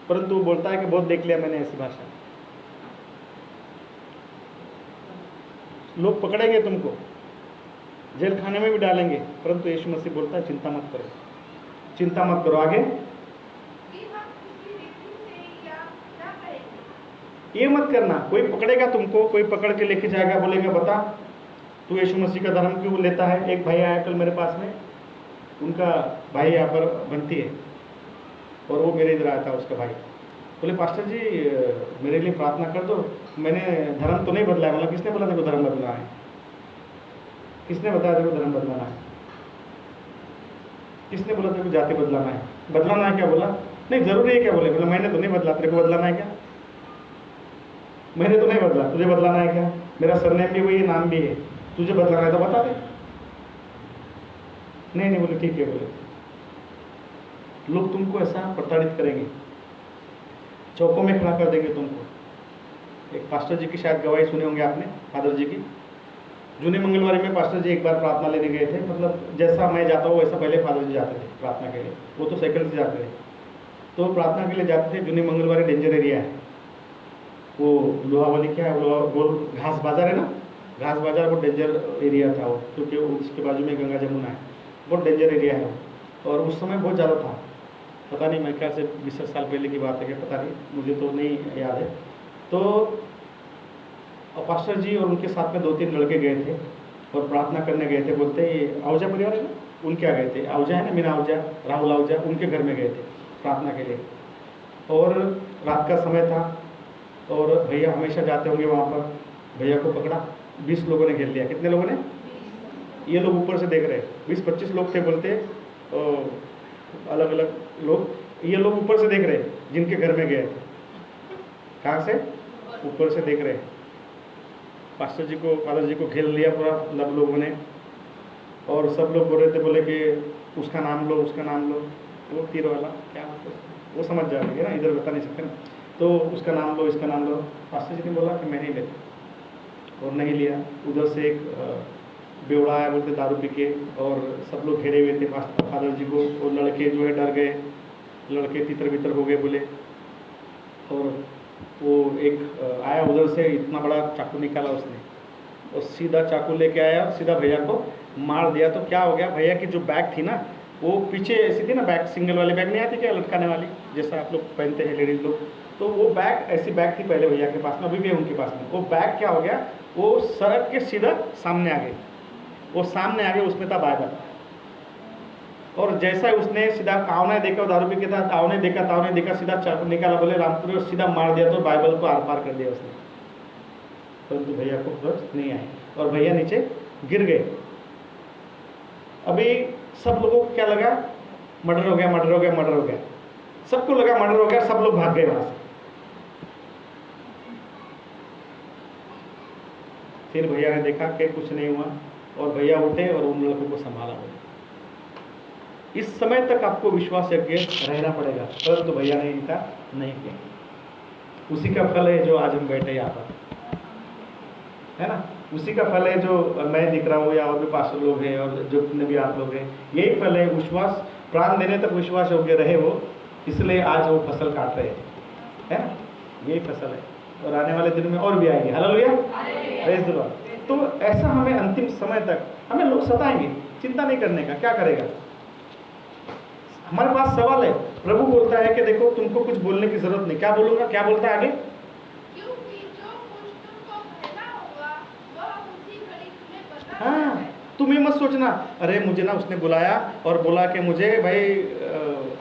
परंतु वो बोलता है कि बहुत देख लिया मैंने ऐसी भाषा। लोग पकड़ेंगे तुमको, जेल खाने में भी डालेंगे, परंतु यीशु मसीह बोलता है चिंता मत करो, चिंता मत करो। आगे कि हम किसी रीति से या क्या करेंगे। ये मत करना, कोई पकड़ेगा तुमको, कोई पकड़ के लेके जाएगा, बोलेगा बता तू यीशु मसीह का धर्म क्यों लेता है। एक भाई आया कल मेरे पास में, उनका भाई यहाँ पर बनती है और वो मेरे इधर आया था, उसका भाई। बोले पास्टर जी मेरे लिए प्रार्थना कर दो, मैंने धर्म तो नहीं बदला है। मतलब किसने बोला तेरे को धर्म बदलना है, किसने बताया तेरे को धर्म बदलाना है, किसने बोला तेरे को जाति बदलाना है, बदलाना है क्या। बोला नहीं जरूरी है क्या। बोले बोला मैंने तो नहीं बदला, तेरे को बदलाना है क्या। मैंने तो नहीं बदला, तुझे बदलाना है क्या। मेरा सरनेम भी वही है, नाम भी है, तुझे बदलाना है तो बता दे। नहीं बोले ठीक है। बोले लोग तुमको ऐसा प्रताड़ित करेंगे, चौकों में खड़ा कर देंगे तुमको। एक पास्टर जी की शायद गवाही सुने होंगे आपने, फादर जी की। जूने मंगलवारी में पास्टर जी एक बार प्रार्थना लेने गए थे। मतलब जैसा मैं जाता हूँ वैसा पहले फादर जी जाते थे प्रार्थना के लिए, वो तो साइकिल से जाते थे। तो प्रार्थना के लिए जाते थे, जूने मंगलवारी डेंजर एरिया है, वो लोहावाली क्या है, वो घास बाजार है ना, घास बाजार वो डेंजर एरिया था वो, क्योंकि उसके बाजू में गंगा जमुना है, बहुत डेंजर एरिया है वो। और उस समय बहुत ज़्यादा था, पता नहीं मैं ख्याल से 20 साल पहले की बात है कि पता नहीं, मुझे तो नहीं याद है। तो पास्टर जी और उनके साथ में 2-3 लड़के गए थे और प्रार्थना करने गए थे। बोलते ये आहूजा परिवार है ना, उनके यहाँ गए थे, आहूजा है ना, मीना आहूजा, राहुल आहूजा, उनके घर में गए थे प्रार्थना के लिए। और रात का समय था और भैया हमेशा जाते होंगे वहाँ पर। भैया को पकड़ा, 20 लोगों ने घेर लिया। कितने लोगों ने, ये लोग ऊपर से देख रहे, 20-25 लोग थे बोलते, अलग अलग लोग। ये लोग ऊपर से देख रहे जिनके घर में गए थे। कहाँ से, ऊपर से देख रहे। पास्टर जी को, फादर जी को घेर लिया पूरा सब लोगों ने, और सब लोग बोल रहे थे, बोले कि उसका नाम लो, उसका नाम लो। वो तीर वाला क्या मतलब वो समझ जाएंगे ना, इधर बता नहीं सकते ना। तो उसका नाम लो, इसका नाम लो। पास्टर जी ने बोला कि मैं नहीं लेता, और नहीं लिया। उधर से एक बेवड़ा आया, बोलते दारू पी के, और सब लोग घेरे हुए थे फादर जी को। और लड़के जो है डर गए, लड़के तितर बितर हो गए बोले। और वो एक आया उधर से, इतना बड़ा चाकू निकाला उसने, और सीधा चाकू लेके आया, सीधा भैया को मार दिया। तो क्या हो गया, भैया की जो बैग थी ना, वो पीछे ऐसी थी ना, बैग सिंगल वाली बैग नहीं आती क्या, लटकाने वाली, जैसा आप लोग पहनते हैं लेडीज लोग। तो वो बैग, ऐसी बैग थी पहले भैया के पास में, अभी भी है उनके पास में। वो बैग क्या हो गया, वो सड़क के सीधा सामने आ गई, वो सामने आ गए, उसमें था बाइबल। और जैसा उसने सीधा तावने देखा, दारू पी के था, तावने देखा, सीधा चाकू निकाला, बोले रामपुरी, और सीधा मार दिया। तो बाइबल को आर पार कर दिया उसने, परंतु भैया को खबर नहीं आई और भैया नीचे गिर गए। अभी सब लोगों को क्या लगा, मर्डर हो गया, मर्डर हो गया, मर्डर हो गया, सबको लगा मर्डर हो गया, सब लोग भाग गए वहां से। फिर भैया ने देखा कि कुछ नहीं हुआ, और भैया उठे और उन लड़कों को संभाला। इस समय तक आपको विश्वास यज्ञ रहना पड़ेगा, परंतु तो भैया ने इनका नहीं किया। उसी का फल है जो आज हम बैठे यहाँ पर, है ना। उसी का फल है जो मैं दिख रहा हूँ, या और भी पास्टर लोग हैं, और जो जितने भी आप लोग हैं, यही फल है। विश्वास, प्राण देने तक विश्वास योग्य रहे वो, इसलिए आज वो फसल काट रहे हैं, है ना। यही फसल है, और आने वाले दिन में और भी आएंगे। Hallelujah, praise the Lord. तो ऐसा हमें अंतिम समय तक हमें लोग सताएंगे, चिंता नहीं करने का, क्या करेगा। हमारे पास सवाल है, प्रभु बोलता है कि देखो तुमको कुछ बोलने की जरूरत नहीं। क्या बोलूंगा, क्या बोलता है आगे, क्योंकि जो कुछ तुमको कहना होगा वह उसी घड़ी तुम्हें बता हाँ, है। तुम ये मत सोचना अरे मुझे ना उसने बुलाया और बोला कि मुझे भाई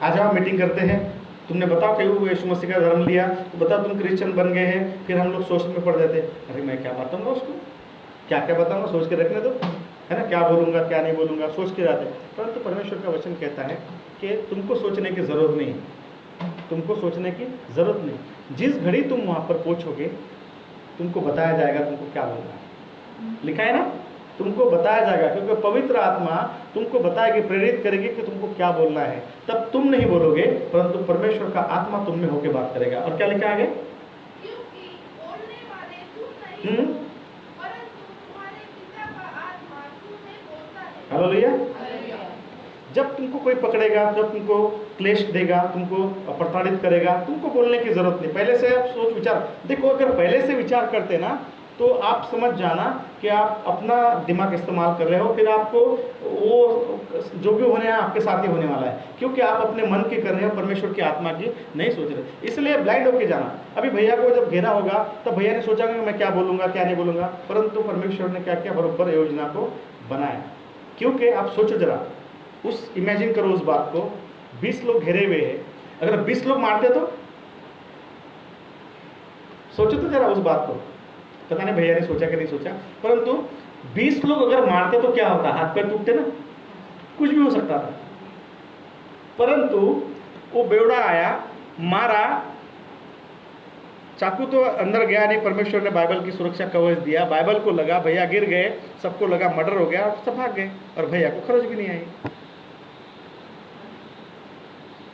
आ जाओ मीटिंग करते हैं, तुमने बताओ कि वो यीशु मसीह का धर्म लिया, तो बताओ तुम क्रिश्चियन बन गए हैं, फिर हम लोग सोच में पड़ जाते अरे मैं क्या बताऊंगा उसको, क्या क्या बताऊंगा, सोच के रखने दो, है ना, क्या बोलूंगा क्या नहीं बोलूंगा, सोच के जाते। परंतु परमेश्वर का वचन कहता है कि तुमको सोचने की ज़रूरत नहीं, तुमको सोचने की ज़रूरत नहीं। जिस घड़ी तुम वहाँ पर पहुँचोगे तुमको बताया जाएगा तुमको क्या बोलना है। लिखा है ना, तुमको बताया जाएगा, क्योंकि पवित्र आत्मा तुमको बताएगी, प्रेरित करेगी कि तुमको क्या बोलना है। तब तुम नहीं बोलोगे, परंतु परमेश्वर का आत्मा तुम में होकर बात करेगा। और क्या लिखा है आगे? क्योंकि बोलने वाले तुम नहीं, परंतु तुम्हारे पिता का आत्मा तुम में बोलता है। हालेलुया। जब तुमको कोई पकड़ेगा, जब तुमको क्लेश देगा, तुमको प्रताड़ित करेगा, तुमको बोलने की जरूरत नहीं। पहले से आप सोच विचार, देखो अगर पहले से विचार करते ना तो आप समझ जाना कि आप अपना दिमाग इस्तेमाल कर रहे हो, फिर आपको वो जो भी होने हैं आपके साथ ही होने वाला है, क्योंकि आप अपने मन के कर रहे हो, परमेश्वर की आत्मा की नहीं सोच रहे। इसलिए ब्लाइंड होके जाना। अभी भैया को जब घेरा होगा तब भैया ने सोचा कि मैं क्या बोलूँगा क्या नहीं बोलूँगा, परंतु परमेश्वर ने क्या किया, बरोबर योजना को बनाया। क्योंकि आप सोचो जरा, उस इमेजिन करो उस बात को, 20 लोग घेरे हुए हैं, अगर 20 लोग मारते तो सोचो तो जरा उस बात को। पता नहीं भैया ने सोचा कि नहीं सोचा, परंतु 20 लोग अगर मारते तो क्या होता, हाथ पैर टूटते ना, कुछ भी हो सकता था। परंतु वो बेवड़ा आया, मारा, चाकू तो अंदर गया नहीं, परमेश्वर ने बाइबल की सुरक्षा कवच दिया, बाइबल को लगा, भैया गिर गए, सबको लगा मर्डर हो गया, सब भाग गए और भैया को खरोच भी नहीं आई।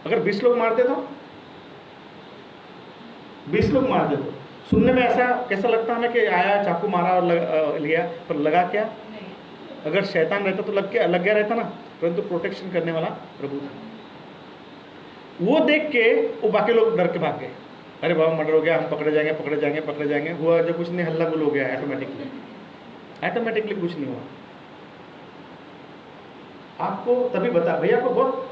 अगर 20 लोग मारते तो 20 लोग मारते तो सुनने में ऐसा कैसा लगता हमें कि आया चाकू मारा और लिया, पर लगा क्या? अगर शैतान रहता तो लग गया रहता ना, परंतु प्रोटेक्शन करने वाला प्रभु था। वो देख के वो बाकी लोग डर के भाग गए, अरे बाबा मर्डर हो गया, हम पकड़े जाएंगे पकड़े जाएंगे पकड़े जाएंगे। हुआ जो कुछ नहीं, हल्ला गुल हो गया, ऑटोमेटिकली कुछ नहीं हुआ। आपको तभी बता, भैया को बहुत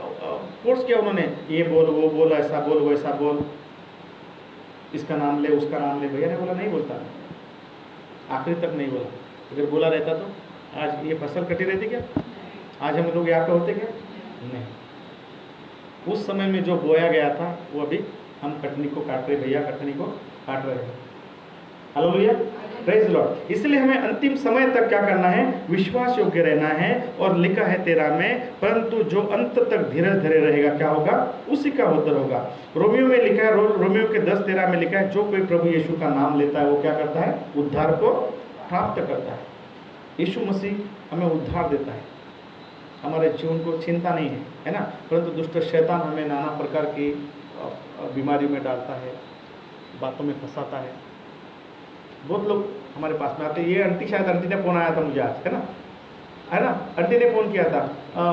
फोर्स किया उन्होंने, ये बोल वो बोल, ऐसा बोल वैसा बोल, इसका नाम ले उसका नाम ले। भैया ने बोला नहीं बोलता, आखिरी तक नहीं बोला। अगर बोला रहता तो आज ये फसल कटी रहती क्या, आज हम लोग यहाँ पे होते क्या? नहीं। उस समय में जो बोया गया था वो अभी हम कटनी को काट रहे, भैया कटनी को काट रहे हैं। Hallelujah, praise Lord. इसलिए हमें अंतिम समय तक क्या करना है, विश्वास योग्य रहना है। और लिखा है 13 में, परंतु जो अंत तक धीरज धरे रहेगा क्या होगा, उसी का उद्धार होगा। रोमियो में लिखा है, रोमियो के 10:13 में लिखा है, जो कोई प्रभु यीशु का नाम लेता है वो क्या करता है, उद्धार को प्राप्त करता है। यीशु मसीह हमें उद्धार देता है, हमारे जीवन को चिंता नहीं है ना, परंतु दुष्ट शैतान हमें नाना प्रकार की बीमारी में डालता है, बातों में फंसाता है। बहुत लोग हमारे पास में आते, ये आंटी, शायद आंटी ने फोन आया था मुझे आज, है ना, आंटी ने फोन किया था,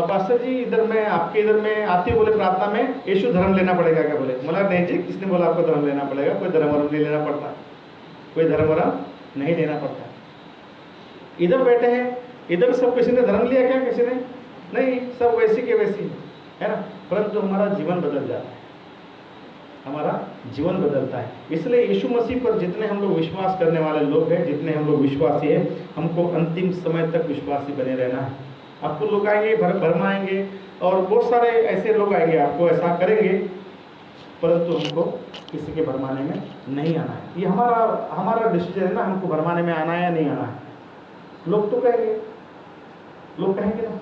पास्टर जी इधर में आपके इधर में आते बोले प्रार्थना में यीशु धर्म लेना पड़ेगा क्या? बोले, मतलब नहीं जी, किसने बोला आपको धर्म लेना पड़ेगा? कोई धर्म वरम नहीं लेना पड़ता, कोई धर्म वरम नहीं लेना पड़ता। इधर बैठे हैं, इधर सब किसी ने धर्म लिया क्या? किसी ने नहीं, सब वैसी के वैसी है ना, परंतु हमारा जीवन बदल जाता है, हमारा जीवन बदलता है। इसलिए यीशु मसीह पर जितने हम लोग विश्वास करने वाले लोग हैं, जितने हम लोग विश्वासी हैं, हमको अंतिम समय तक विश्वासी बने रहना है। आपको लोग आएंगे, भरमाएंगे, और बहुत सारे ऐसे लोग आएंगे आपको ऐसा करेंगे, परंतु हमको किसी के भरमाने में नहीं आना है। ये हमारा डिसीजन है ना, हमको भरमाने में आना है या नहीं आना है। लोग तो कहेंगे, लोग कहेंगे ना,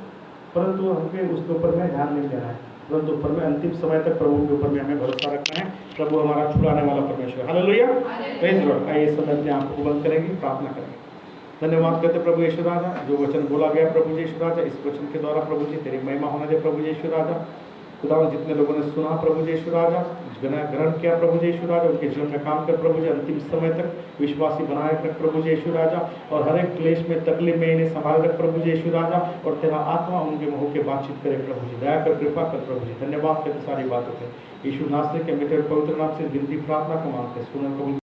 परंतु हमके उसके ऊपर में ध्यान नहीं देना है, परंतु ऊपर में अंतिम समय तक प्रभु के ऊपर में हमें भरोसा रखना है। प्रभु हमारा छुड़ाने वाला परमेश्वर। Hallelujah, praise Lord. आइए सब अपने आप को बंद करेंगे, प्रार्थना करेंगे। धन्यवाद करते प्रभु यीशु राजा, जो वचन बोला गया प्रभु यीशु राजा, इस वचन के द्वारा प्रभु जी तेरी महिमा होने दे प्रभु यीशु राजा। खुदावन जितने लोगों ने सुना प्रभु यीशु राजा, ग्रहण किया प्रभु यीशु राजा, उनके जीवन में काम कर प्रभु जी, अंतिम समय तक विश्वासी बनाए रख प्रभु यीशु राजा, और हर एक क्लेश में तकलीफ में इन्हें संभाल रख प्रभु यीशु राजा, और तेरा आत्मा उनके मुँह के बातचीत करे प्रभु जी, दया कर कृपा कर प्रभु जी। धन्यवाद करते सारी बातों के यीशु नासरी के मीठे पवित्र नाम से विनती प्रार्थना को मांगते, सुनो कबूल